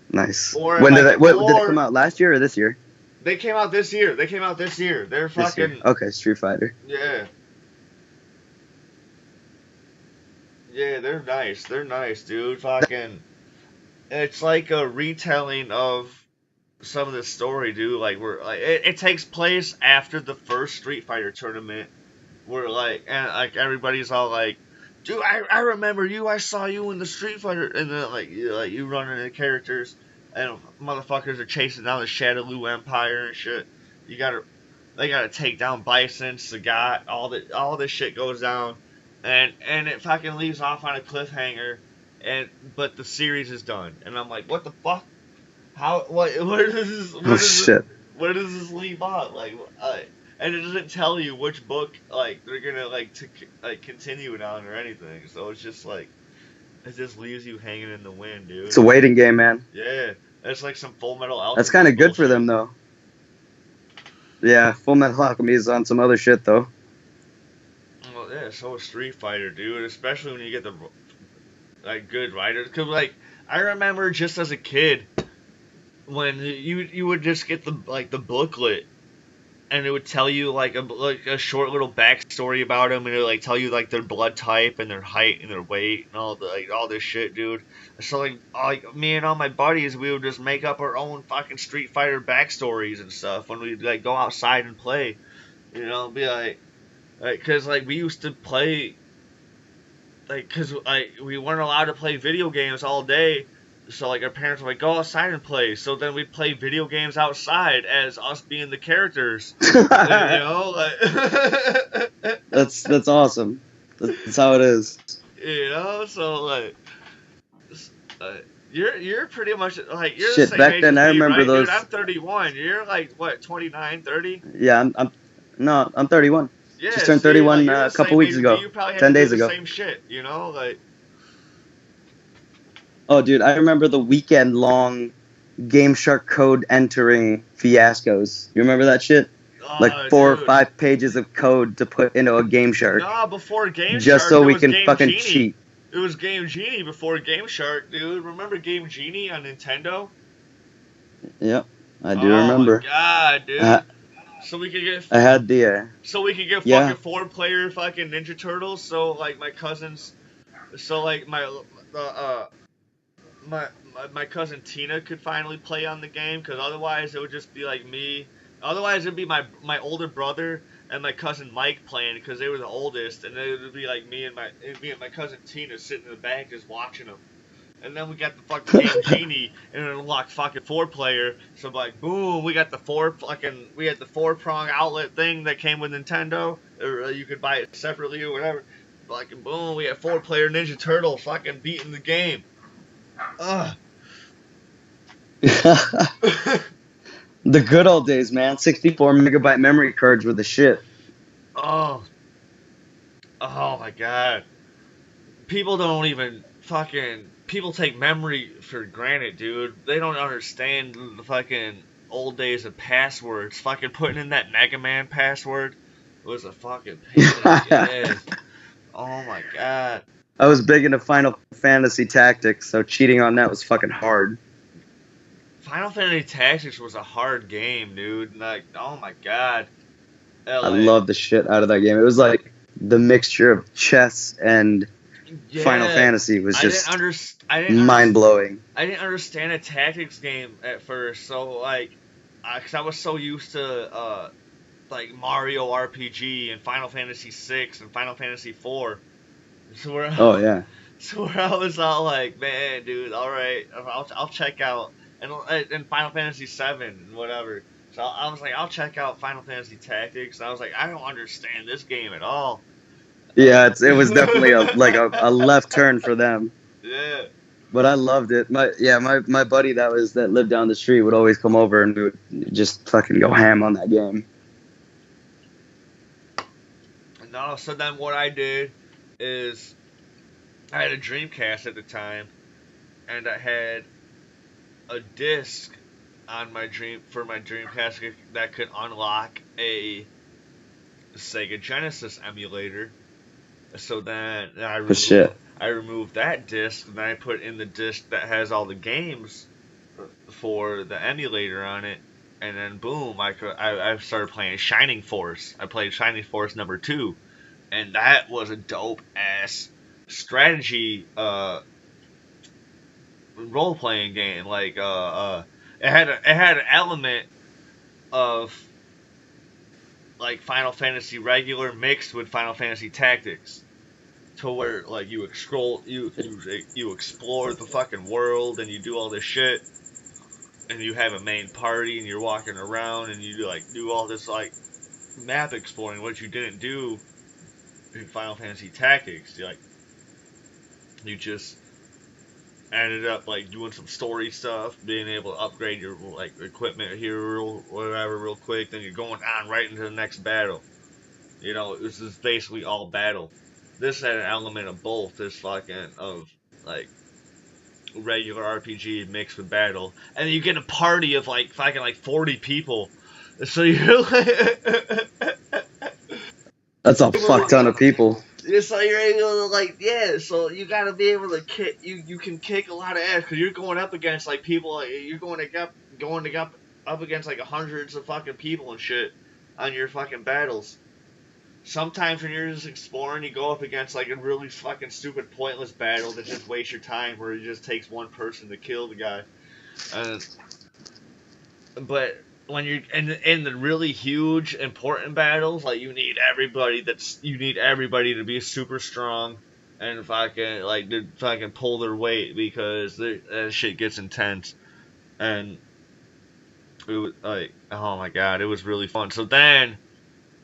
nice. Or when did they come out? Last year or this year? They came out this year. They're fucking okay. Street Fighter. Yeah. Yeah, they're nice, dude. Fucking, it's like a retelling of some of the story, dude. Like it takes place after the first Street Fighter tournament, where and everybody's all like, dude, I remember you. I saw you in the Street Fighter, and then like you running the characters, and motherfuckers are chasing down the Shadaloo Empire and shit. They gotta take down Bison, Sagat, all this shit goes down. And it fucking leaves off on a cliffhanger, but the series is done, and I'm like, what the fuck? Where does this leave off? And it doesn't tell you which book they're gonna continue it on or anything. So it's just like it just leaves you hanging in the wind, dude. It's a waiting game, man. Yeah, it's like some Full Metal Alchemy. That's kind of good for them, though. Yeah, Full Metal Alchemy is on some other shit, though. Well, yeah, so is Street Fighter, dude. Especially when you get the good writers. Cause I remember just as a kid when you would just get the booklet and it would tell you like a short little backstory about them, and it would like tell you like their blood type and their height and their weight and all the like all this shit, dude. So like me and all my buddies, we would just make up our own fucking Street Fighter backstories and stuff when we like go outside and play. You know, be like, cause like we used to play, like, cause like we weren't allowed to play video games all day. So like our parents were like, go outside and play. So then we'd play video games outside as us being the characters. You know, like That's awesome. That's how it is. you know, so like you're pretty much like you're the Shit, same back age then as I me, remember right, those. dude? I'm 31. You're like what, 29, 30? Yeah, no, I'm 31. Yeah, Just turned see, 31 like you're a the couple same age weeks as ago, me. You probably had 10 to do days the ago. same shit, you know, like. Oh, dude, I remember the weekend long Game Shark code entering fiascos. You remember that shit? Like 4 or Dude. 5 pages of code to put into a Game Shark. Nah, before Game just Shark, so there we was can Game fucking Genie. cheat. It was Game Genie before Game Shark, dude. Remember Game Genie on Nintendo? Yep, I do remember. Oh my god, dude. So we could get. I had the. So we could get Yeah. fucking 4-player fucking Ninja Turtles. So like my cousins. So like my cousin Tina could finally play on the game, because otherwise it would just be like me. Otherwise it'd be my older brother and my cousin Mike playing, because they were the oldest, and then it would be like me and my cousin Tina sitting in the back just watching them. And then we got the fucking Game Genie, and it unlocked fucking 4-player. So like, boom, we had the 4-prong outlet thing that came with Nintendo, or you could buy it separately or whatever. Fucking boom, we had 4-player Ninja Turtle fucking beating the game. Ugh. The good old days, man. 64 megabyte memory cards were the shit. Oh my god. People don't even fucking. People take memory for granted, dude. They don't understand the fucking old days of passwords. Fucking putting in that Mega Man password was a fucking pain in the ass. Oh my god. I was big into Final Fantasy Tactics, so cheating on that was fucking hard. Final Fantasy Tactics was a hard game, dude. Like, oh my god. I loved the shit out of that game. It was like the mixture of chess and Final Fantasy was just mind-blowing. I didn't understand a tactics game at first, so like, because I was so used to like Mario RPG and Final Fantasy 6 and Final Fantasy 4. So where I was all like, man, dude, all right, I'll check out and Final Fantasy 7 and whatever. So I was like, I'll check out Final Fantasy Tactics. And I was like, I don't understand this game at all. Yeah, it was definitely a left turn for them. Yeah. But I loved it. My buddy that lived down the street would always come over and we would just fucking go ham on that game. No, so then what I did is I had a Dreamcast at the time, and I had a disc on my Dreamcast that could unlock a Sega Genesis emulator. So then I removed that disc, and then I put in the disc that has all the games for the emulator on it, and then boom, I started playing Shining Force. I played Shining Force number 2, and that was a dope ass strategy role playing game. Like it had an element of like Final Fantasy regular mixed with Final Fantasy Tactics, to where like you explore the fucking world, and you do all this shit, and you have a main party, and you're walking around, and you do all this like map exploring, what you didn't do in Final Fantasy Tactics. You just ended up like doing some story stuff, being able to upgrade your like equipment here or whatever real quick, then you're going on right into the next battle. You know, this is basically all battle. This had an element of both, of like regular RPG mixed with battle, and then you get a party of like fucking like 40 people. So you're like, that's a fuck ton of people. So you're able to so you gotta be able to kick. You can kick a lot of ass, because you're going up against like people. You're going up against like hundreds of fucking people and shit. on your fucking battles. Sometimes when you're just exploring, you go up against like a really fucking stupid, pointless battle that just wastes your time, where it just takes one person to kill the guy. Uh, but when you're in the really huge, important battles, like you need everybody to be super strong and fucking like to fucking pull their weight, because that shit gets intense. And it was like, oh my god, it was really fun. So then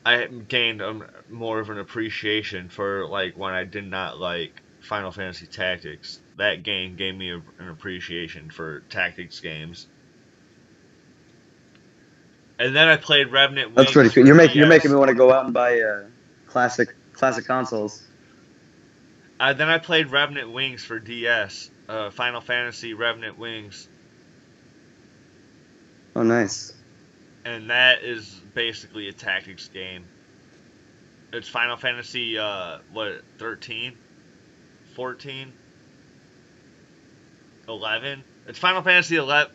I gained more of an appreciation for like when I did not like Final Fantasy Tactics. That game gave me an appreciation for tactics games. And then I played Revenant That's pretty Wings cool. for You're making DS. me want to go out and buy classic consoles. Then I played Revenant Wings for DS. Final Fantasy Revenant Wings. Oh, nice. And that is basically a tactics game. It's Final Fantasy, 13? 14? 11? It's Final Fantasy 11.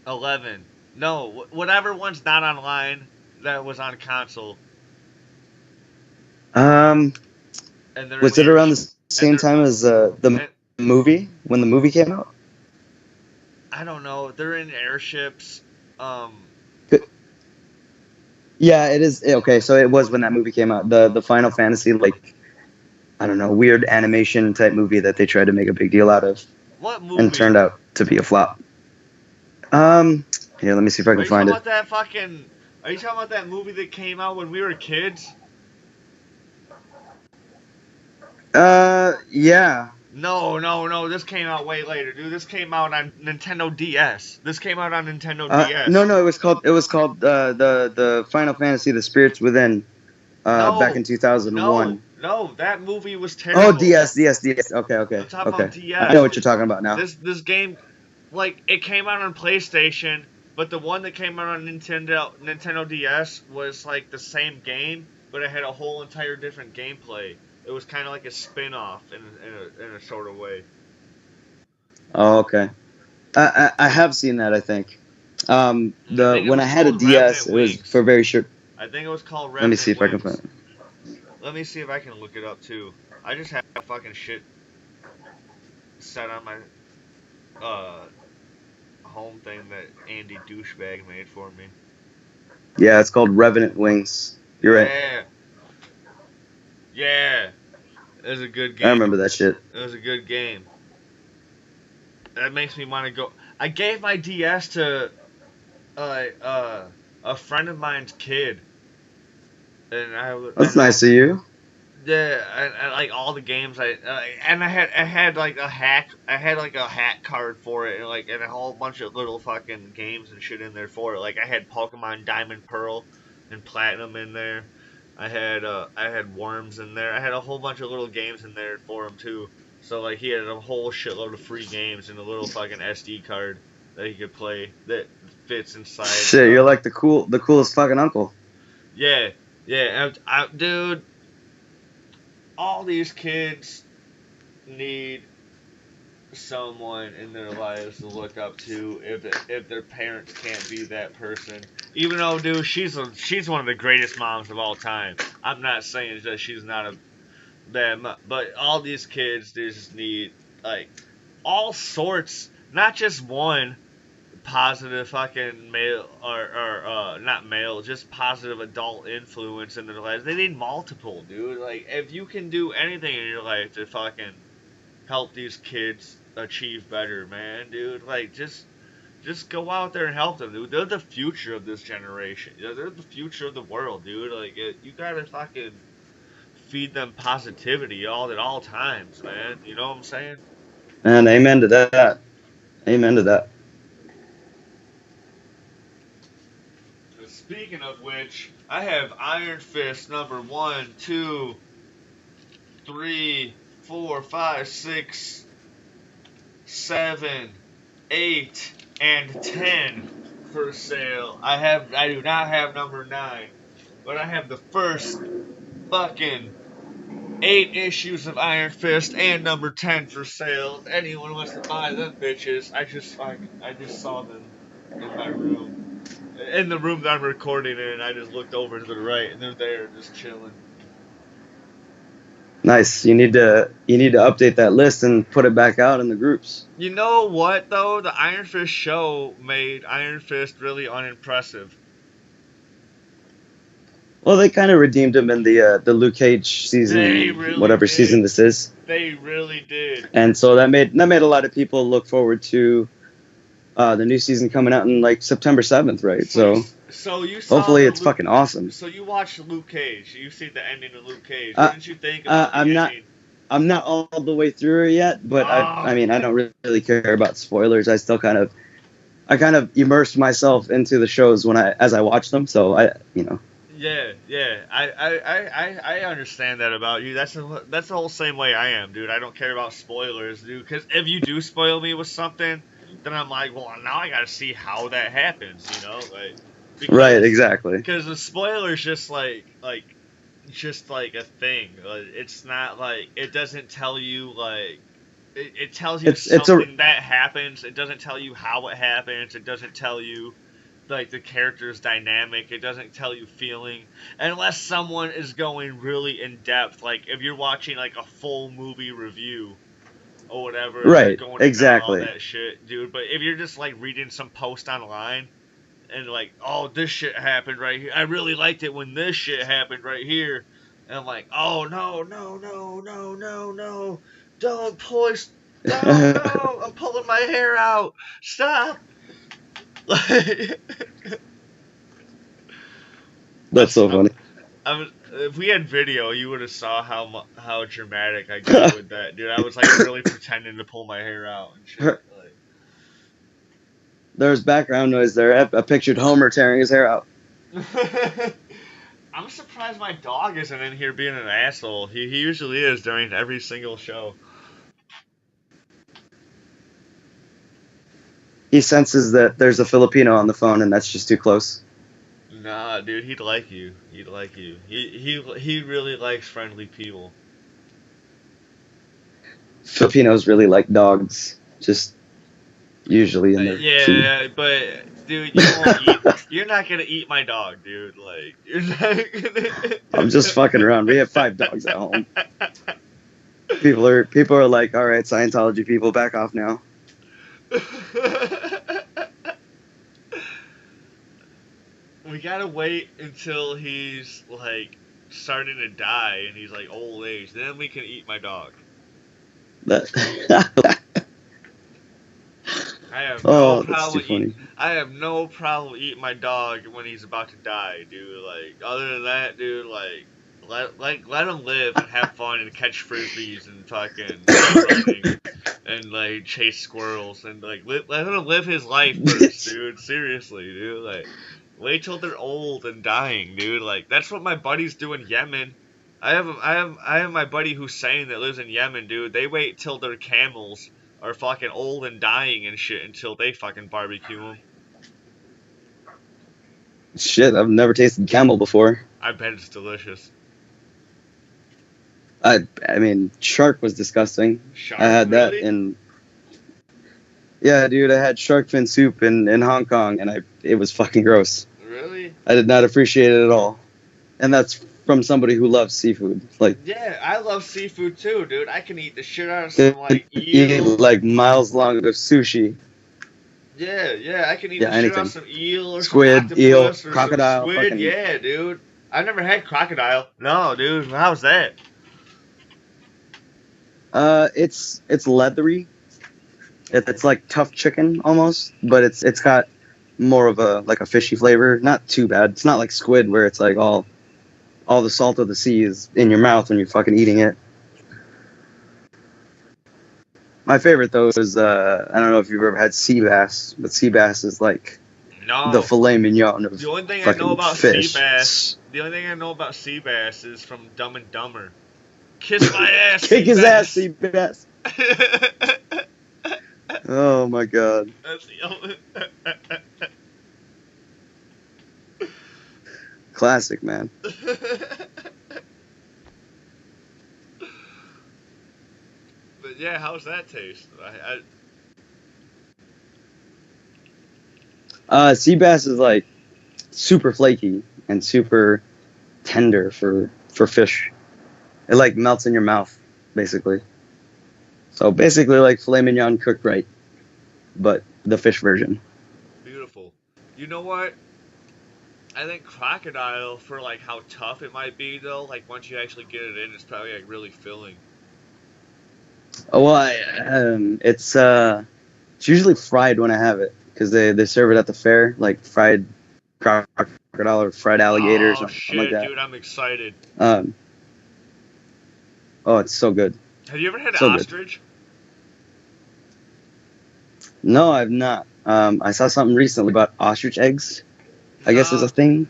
11. No, whatever one's not online that was on console. And they're Was in it around airsh- the and same they're time as the movie, when the movie came out? I don't know. They're in airships. Yeah, it is. Okay, so it was when that movie came out. The Final Fantasy, like, I don't know, weird animation type movie that they tried to make a big deal out of, What movie? and turned out to be a flop. Here, let me see if I can find it. Are you talking about that movie that came out when we were kids? Yeah. No. This came out way later, dude. This came out on Nintendo DS. DS. No, it was called the Final Fantasy: The Spirits Within. Back in 2001. No, that movie was terrible. Oh, DS. Okay. I'm talking about DS. I know what you're talking about now. This game, like, it came out on PlayStation, but the one that came out on Nintendo DS was like the same game, but it had a whole entire different gameplay. It was kind of like a spin-off in a sort of way. Oh, okay. I have seen that, I think. When I had a DS, it was for very short. I think it was called Revenant Let me see if Wings. I can find it. Let me see if I can look it up too. I just have fucking shit set on my home thing that Andy douchebag made for me. Yeah, it's called Revenant Wings. You're right. Yeah. It was a good game. I remember that shit. It was a good game. That makes me want to go. I gave my DS to a friend of mine's kid, and That's nice of you. Yeah, I like all the games. I had like a hack. I had like a hack card for it, and a whole bunch of little fucking games and shit in there for it. Like I had Pokemon Diamond, Pearl, and Platinum in there. I had Worms in there. I had a whole bunch of little games in there for him too. So like he had a whole shitload of free games and a little fucking SD card that he could play that fits inside. Shit, you're like the coolest fucking uncle. Yeah, dude. All these kids need someone in their lives to look up to if their parents can't be that person. Even though, dude, she's one of the greatest moms of all time. I'm not saying that she's not a bad mom, but all these kids, they just need like all sorts, not just one positive fucking male or not male, just positive adult influence in their lives. They need multiple, dude. Like if you can do anything in your life to fucking help these kids achieve better, man, dude, like just go out there and help them, dude. They're the future of this generation. They're the future of the world, dude. Like you gotta fucking feed them positivity at all times, man. You know what I'm saying? And amen to that. Amen to that. Speaking of which, I have Iron Fist number 1, 2, 3, 4, 5, 6, 7, 8, and 10 for sale. I do not have number 9, but I have the first fucking 8 issues of Iron Fist and number 10 for sale. If anyone wants to buy them bitches, I just saw them in my room. in the room that I'm recording in, and I just looked over to the right, and they're there just chilling. Nice. You need to update that list and put it back out in the groups. You know what though? The Iron Fist show made Iron Fist really unimpressive. Well, they kind of redeemed him in the Luke Cage They season, really whatever season did. this is, They really did. and so that made a lot of people look forward to the new season coming out in like September 7th, right? So, So so you saw hopefully the it's Luke. fucking awesome. So you watched Luke Cage. You see the ending of Luke Cage. What Uh, did you think about the I'm not ending? I'm not all the way through it yet, but I Ah, mean I don't really care about spoilers. I kind of immersed myself into the shows as I watch them, so yeah, yeah. I understand that about you. That's the whole same way I am, dude. I don't care about spoilers, dude. Because if you do spoil me with something, then I'm like, well, now I gotta see how that happens, like right, because exactly. because the spoilers just like a thing. Like, it's not like it doesn't tell you like it tells you It's a something that happens. It doesn't tell you how it happens. It doesn't tell you like the character's dynamic. It doesn't tell you feeling unless someone is going really in depth. Like if you're watching like a full movie review or whatever, and they're right, going into all exactly. that shit, dude. But if you're just like reading some post online and like, oh, this shit happened right here. I really liked it when this shit happened right here. And I'm like, oh no, no, no, no, no, no, don't push, no, no, I'm pulling my hair out. Stop. Like, That's so funny. if we had video, you would have saw how dramatic I got with that, dude. I was like really pretending to pull my hair out and shit. Like, There's background noise there. I pictured Homer tearing his hair out. I'm surprised my dog isn't in here being an asshole. He usually is during every single show. He senses that there's a Filipino on the phone, and that's just too close. Nah, dude, he'd like you. He'd like you. He really likes friendly people. Filipinos really like dogs, just usually in their food. Yeah, but dude, you won't eat. You're not gonna eat my dog, dude. Like you're not I'm just fucking around. We have 5 dogs at home. People are like, all right, Scientology people, back off now. We gotta wait until he's like starting to die and he's like old age. Then we can eat my dog. That I have no oh, that's too problem funny. I have no problem eating my dog when he's about to die, dude. Like other than that, dude, like let him live and have fun and catch frisbees and fucking go hunting and like chase squirrels and like let him live his life first, dude. Seriously, dude. Like wait till they're old and dying, dude. Like that's what my buddies do in Yemen. I have my buddy Hussein that lives in Yemen, dude. They wait till their camels are fucking old and dying and shit until they fucking barbecue them. Shit, I've never tasted camel before. I bet it's delicious. I mean, shark was disgusting. I Shark, had that really? in yeah, dude. I had shark fin soup in Hong Kong, and it was fucking gross. Really? I did not appreciate it at all. And that's from somebody who loves seafood. Like, Yeah, I love seafood too, dude. I can eat the shit out of some could like eat eel. like miles long of sushi. Yeah, yeah, I can eat Yeah, the shit out of anything. some eel or some Squid, eel, octopus or some crocodile, squid. fucking. Yeah, dude. I've never had crocodile. No, dude. How's that? It's leathery. It's like tough chicken almost, but it's got more of a fishy flavor. Not too bad. It's not like squid where it's like all the salt of the sea is in your mouth when you're fucking eating it. My favorite though is I don't know if you've ever had sea bass, but sea bass is like the No. filet mignon of The only thing I know fucking about sea fish. bass, the only thing I know about sea bass is from Dumb and Dumber. Kiss my ass, Kick sea his ass, bass. sea bass. Oh my god. That's the only. Classic, man. But yeah, how's that taste? Sea bass is like super flaky and super tender for fish. It like melts in your mouth, basically. So basically like filet mignon cooked right, but the fish version. Beautiful. You know what? I think crocodile, for like how tough it might be though, like once you actually get it in, it's probably like really filling. Oh, well, it's usually fried when I have it because they serve it at the fair, like fried crocodile or fried alligator or Oh something like shit, that. dude, I'm excited. Um, oh, it's so good, Have you ever had so good. ostrich? No, I've not. I saw something recently about ostrich eggs. I guess is a No. thing.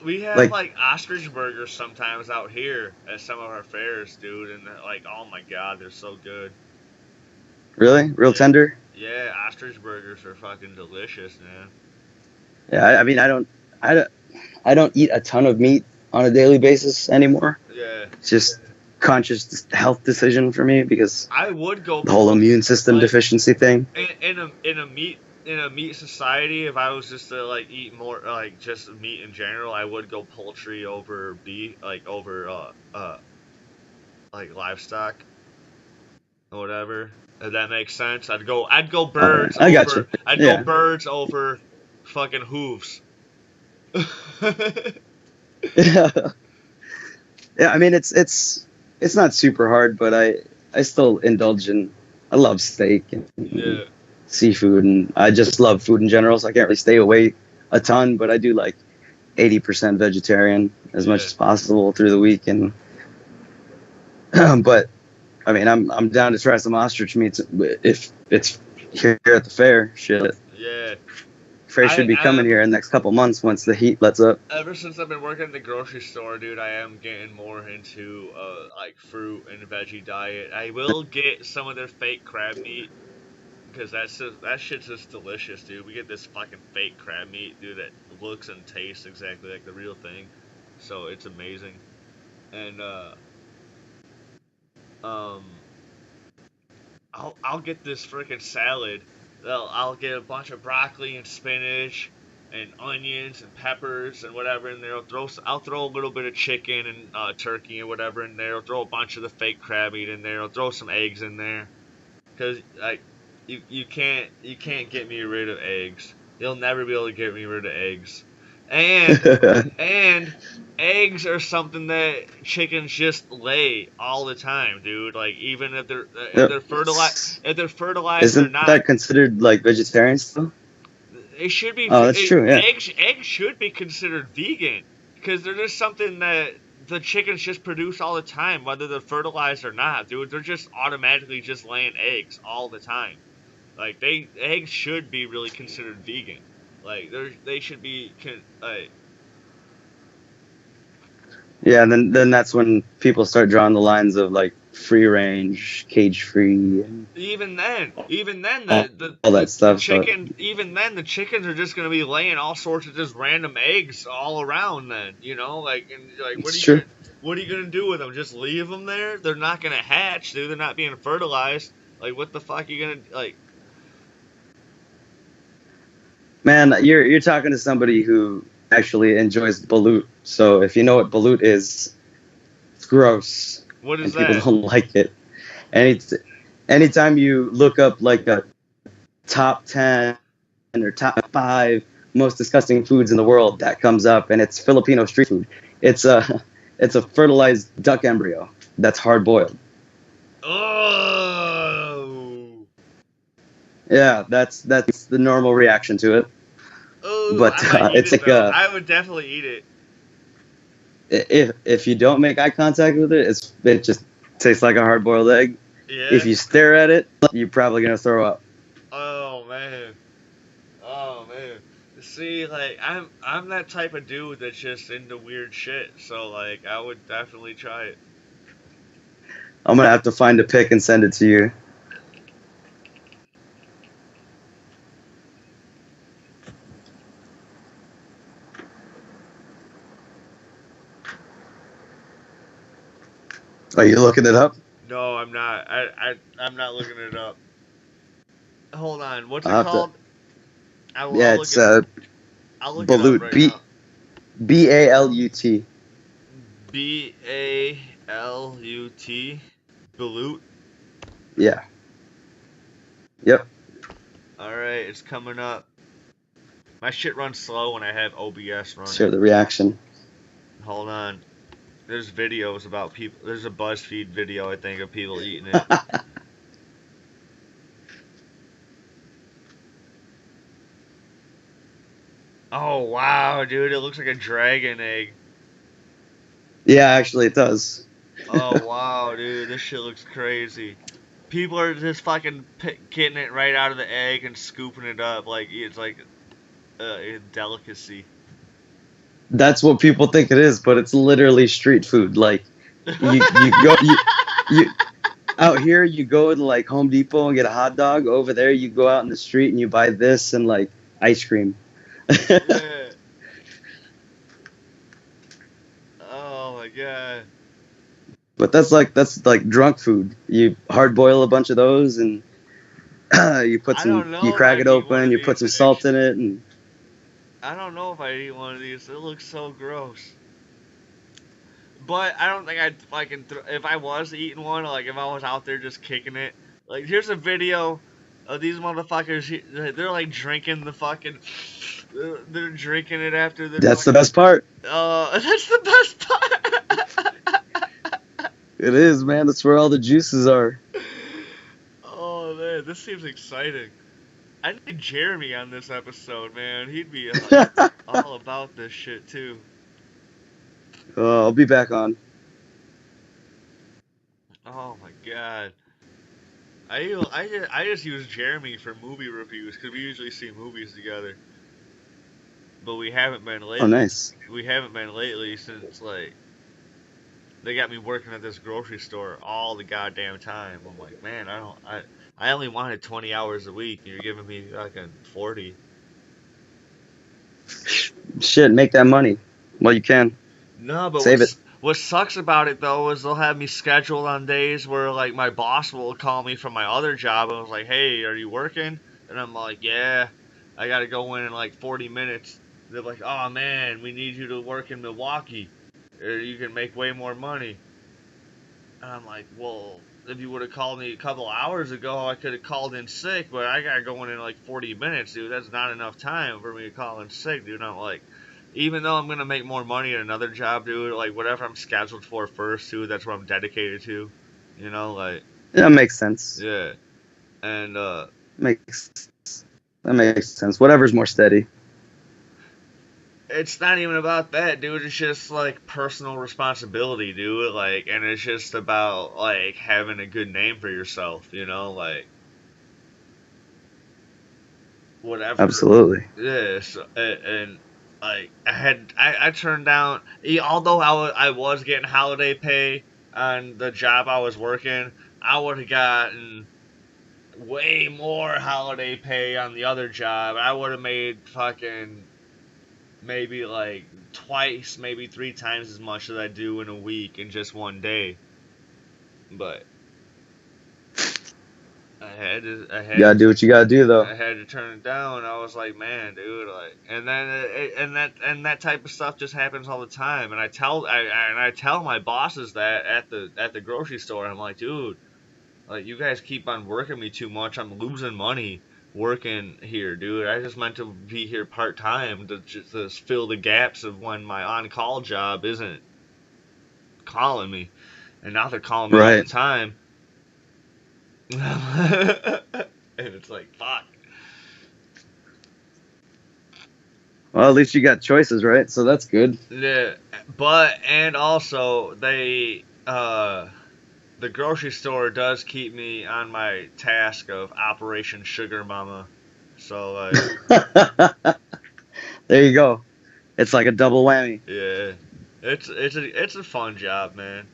We have Like, like ostrich burgers sometimes out here at some of our fairs, dude, and like oh my god, they're so good. really, real Yeah. tender. Yeah, ostrich burgers are fucking delicious, man. Yeah, I mean, I don't, I don't eat a ton of meat on a daily basis anymore. Yeah. It's just conscious health decision for me because I would go the whole immune system like deficiency thing. in a meat society, if I was just to like eat more like just meat in general, I would go poultry over beef, like over like livestock or whatever. If that makes sense, I'd go birds I got you. over I'd go Yeah. birds over fucking hooves. Yeah. I mean, it's not super hard, but I still indulge in. I love steak and Yeah, seafood, and I just love food in general. So I can't really stay away a ton, but I do like 80% vegetarian as much yeah. as possible through the week. And but I mean, I'm down to try some ostrich meat if it's here at the fair. Shit, Yeah. fair should be I coming here in the next couple months once the heat lets up. ever since I've been working at the grocery store, dude, I am getting more into like fruit and veggie diet. I will get some of their fake crab meat because that shit's just delicious, dude. We get this fucking fake crab meat, dude, that looks and tastes exactly like the real thing, so it's amazing. And um, I'll get this freaking salad. I'll get a bunch of broccoli and spinach and onions and peppers and whatever in there. I'll throw a little bit of chicken and turkey and whatever in there. I'll throw a bunch of the fake crab meat in there. I'll throw some eggs in there because like you can't get me rid of eggs. You'll never be able to get me rid of eggs. And and eggs are something that chickens just lay all the time, dude. Like even if they're Yep. fertilized or Isn't not, that considered like vegetarian still? it should be Oh, that's true. Yeah. eggs should be considered vegan because they're just something that the chickens just produce all the time, whether they're fertilized or not, dude. They're just automatically just laying eggs all the time. Like eggs should be really considered vegan. Like they should be like Yeah, and then that's when people start drawing the lines of like free range, cage free, and even then all, the, all that the, the stuff. But chicken even then the chickens are just gonna be laying all sorts of just random eggs all around then, like and like it's true. what are you gonna do with them? Just leave them there? They're not gonna hatch, dude. They're not being fertilized. Like what the fuck are you gonna like? Man, you're talking to somebody who actually enjoys balut. So if you know what balut is, it's gross, What and is people that? don't like it. And anytime you look up like a top 10 or top 5 most disgusting foods in the world, that comes up, and it's Filipino street food. It's a it's a fertilized duck embryo that's hard boiled. Oh, Yeah, that's the normal reaction to it. oh, But I might eat it's it like though. I would definitely eat it. if you don't make eye contact with it, it just tastes like a hard boiled egg. Yeah. If you stare at it, you're probably gonna throw up. Oh man. Oh man. See, like I'm that type of dude that's just into weird shit. So like I would definitely try it. I'm gonna have to find a pic and send it to you. Are you looking it up? No, I'm not. I'm not looking it up. Hold on. What's it I'll have to. called? I'll Yeah, look it's it. I'll look it up Balut. right now. Balut. Balut. Balut. Yeah. Yep. All right, it's coming up. My shit runs slow when I have OBS Share running. the reaction. Hold on. There's videos about people. There's a BuzzFeed video, I think, of people eating it. Oh, wow, dude. It looks like a dragon egg. Yeah, actually, it does. Oh, wow, dude. This shit looks crazy. People are just fucking getting it right out of the egg and scooping it up like it's like a delicacy. That's what people think it is, but it's literally street food. Like you out here you go to like Home Depot and get a hot dog. Over there you go out in the street and you buy this and like ice cream. Yeah. Oh my god. But that's like drunk food. You hard boil a bunch of those and I don't you know if crack it I'd eat one open, of you put these. some salt in it, and I don't know if I'd eat one of these. It looks so gross. But I don't think I'd fucking if I was eating one, like if I was out there just kicking it. Like here's a video of these motherfuckers. They're like drinking the fucking. They're drinking it after the. that's the Fucking, best part. that's the best part. It is, man. That's where all the juices are. Oh man, this seems exciting. I need Jeremy on this episode, man. He'd be all about this shit too. I'll be back on. Oh my god. I just use Jeremy for movie reviews because we usually see movies together, but we haven't been Oh, lately. nice. We haven't been lately since like they got me working at this grocery store all the goddamn time. I'm like, man, I only wanted 20 hours a week, and you're giving me fucking 40. Shit, make that money. Well, you can No, but save it. what sucks about it though is they'll have me scheduled on days where like my boss will call me from my other job and was like, "Hey, are you working?" And I'm like, "Yeah, I got to go in like 40 minutes." They're like, "Oh man, we need you to work in Milwaukee. You can make way more money." And I'm like, "Well, if you would have called me a couple hours ago, I could have called in sick, but I got to go in like 40 minutes, dude. That's not enough time for me to call in sick, dude." And I'm like, even though I'm gonna make more money at another job, dude, like whatever I'm scheduled for first, dude, that's what I'm dedicated to. You know, like That makes sense. yeah. And Makes that makes sense. Whatever's more steady. it's not even about that, dude. It's just like personal responsibility, dude. Like, and it's just about like having a good name for yourself. You know, like whatever. Absolutely. Yeah. So, and like I turned down. Although I was getting holiday pay on the job I was working, I would have gotten way more holiday pay on the other job. I would have made fucking maybe like twice, maybe three times as much as I do in a week in just one day. But You gotta do what you gotta do, though. I had to turn it down. I was like, man, dude, like, and then and that type of stuff just happens all the time. And I tell my bosses that at the grocery store. I'm like, dude, like you guys keep on working me too much. I'm losing money working here, dude. I just meant to be here part time to just fill the gaps of when my on call job isn't calling me, and now they're calling me all the Right. time. And it's like, fuck. Well, at least you got choices, right? So that's good. Yeah, but and also the grocery store does keep me on my task of Operation Sugar Mama. So like, There you go. It's like a double whammy. yeah, it's a fun job, man.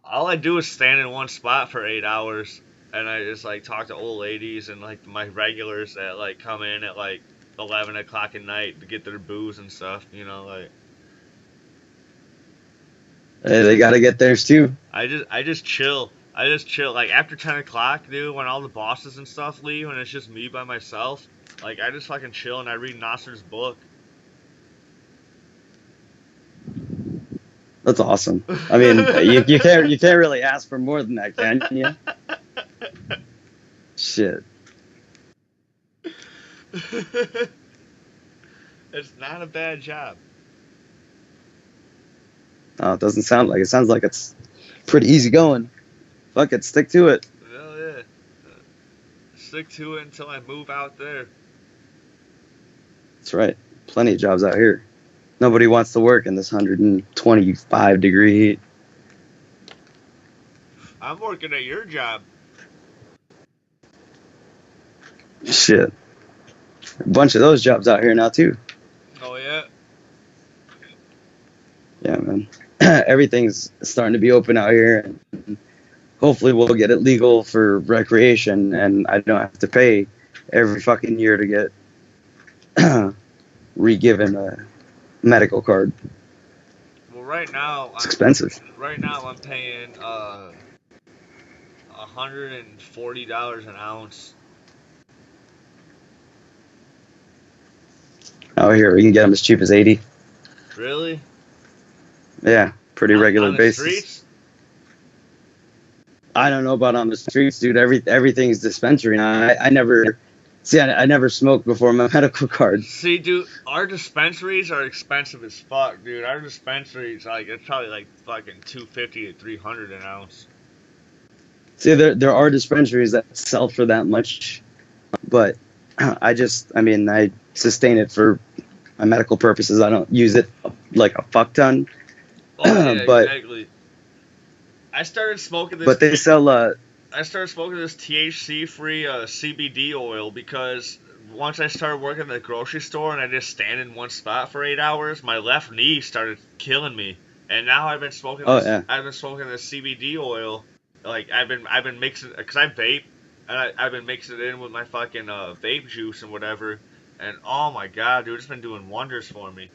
All I do is stand in one spot for 8 hours, and I just like talk to old ladies and like my regulars that like come in at like 11 o'clock at night to get their booze and stuff. You know, like Hey, they gotta get theirs too. I just chill. I just chill. Like after 10 o'clock, dude, when all the bosses and stuff leave and it's just me by myself, Like, I just fucking chill and I read Nasser's book. That's awesome. I mean, you can't really ask for more than that, can you? Shit. It's not a bad job. Oh, it doesn't sound like it. Sounds like it's pretty easy going. Fuck it, stick to it. Hell yeah. Stick to it until I move out there. That's right. Plenty of jobs out here. Nobody wants to work in this 125-degree heat. I'm working at your job. Shit. A bunch of those jobs out here now, too. Oh, yeah? Yeah, man. Everything's starting to be open out here. And hopefully we'll get it legal for recreation and I don't have to pay every fucking year to get re-given a medical card. Well, right now... It's expensive. Right now I'm paying $140 an ounce. Out here, we can get them as cheap as 80. Really? Yeah, pretty regular on the basis. Streets? I don't know about on the streets, dude. Everything's dispensary now. I never smoked before my medical card. See, dude, our dispensaries are expensive as fuck, dude. Our dispensaries, like, it's probably like fucking $250 to $300 an ounce. See, there are dispensaries that sell for that much, but I sustain it for my medical purposes. I don't use it like a fuck ton. Oh, yeah, but exactly. I started smoking this. But they sell. I started smoking this THC-free CBD oil because once I started working at the grocery store and I just stand in one spot for 8 hours, my left knee started killing me. And now I've been smoking. I've been smoking this CBD oil. Like I've been mixing because I vape and I've been mixing it in with my fucking vape juice and whatever. And oh my god, dude, it's been doing wonders for me.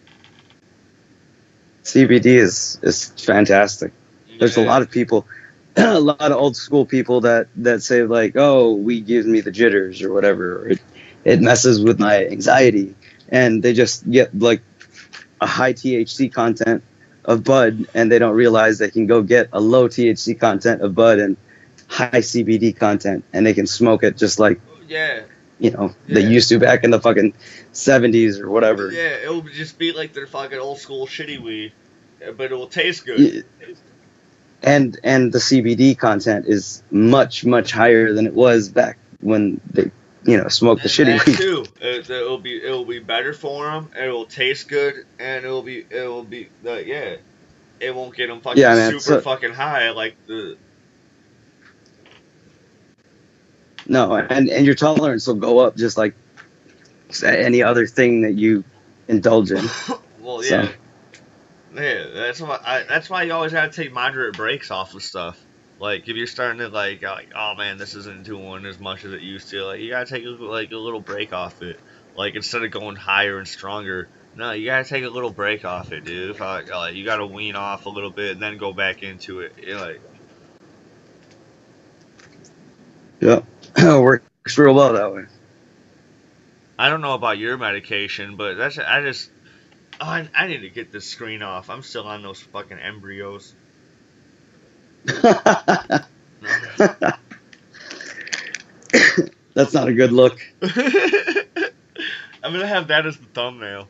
CBD is fantastic. There's a lot of people, a lot of old school people that say like, oh, weed gives me the jitters or whatever, or it messes with my anxiety, and they just get like a high THC content of bud, and they don't realize they can go get a low THC content of bud and high CBD content, and they can smoke it just like they used to back in the fucking 70s or whatever. Yeah, it will just be like their fucking old school shitty weed, but it will taste good. And the CBD content is much higher than it was back when they smoked the shitty weed too. It will be better for them. It will taste good, and it will be It won't get them fucking fucking high like the. No, and your tolerance will go up just like any other thing that you indulge in. Well, yeah. So. Yeah, that's why you always gotta take moderate breaks off of stuff. Like if you're starting to like oh man, this isn't doing as much as it used to. Like you gotta take a little break off it. Like instead of going higher and stronger, no, you gotta take a little break off it, dude. You gotta wean off a little bit and then go back into it. Yeah, works real well that way. I don't know about your medication, but I need to get this screen off. I'm still on those fucking embryos. That's not a good look. I'm gonna have that as the thumbnail.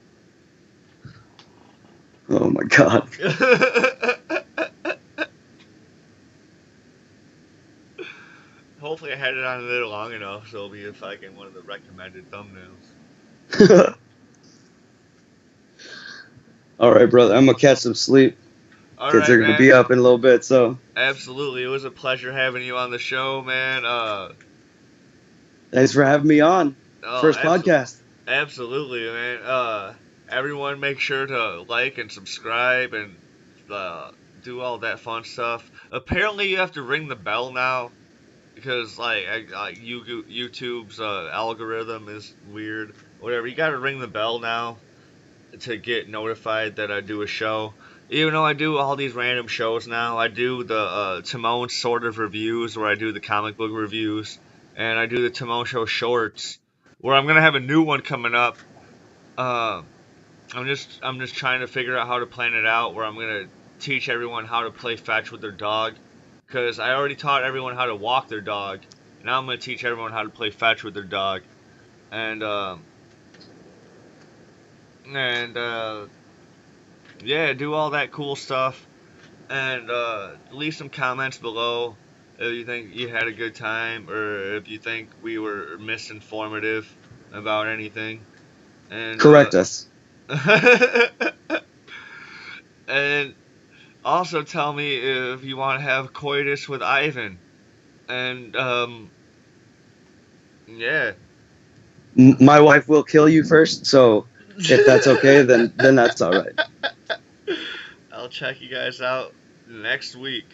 Oh my god. Hopefully I had it on there long enough so it'll be fucking one of the recommended thumbnails. All right, brother. I'm gonna catch some sleep. Kids are gonna be up in a little bit, so. Absolutely, it was a pleasure having you on the show, man. Thanks for having me on. First podcast. Absolutely, man. Everyone, make sure to like and subscribe and do all that fun stuff. Apparently, you have to ring the bell now because YouTube's algorithm is weird. Whatever, you gotta ring the bell now to get notified that I do a show. Even though I do all these random shows now, I do the Timone sort of reviews where I do the comic book reviews, and I do the Timone Show shorts where I'm gonna have a new one coming up. Uh, I'm just trying to figure out how to plan it out. Where I'm gonna teach everyone how to play fetch with their dog, because I already taught everyone how to walk their dog. Now I'm gonna teach everyone how to play fetch with their dog, and and yeah, do all that cool stuff. And leave some comments below if you think you had a good time or if you think we were misinformative about anything. And Correct us. and also tell me if you want to have coitus with Ivan. And yeah. My wife will kill you first, so if that's okay, then that's all right. I'll check you guys out next week.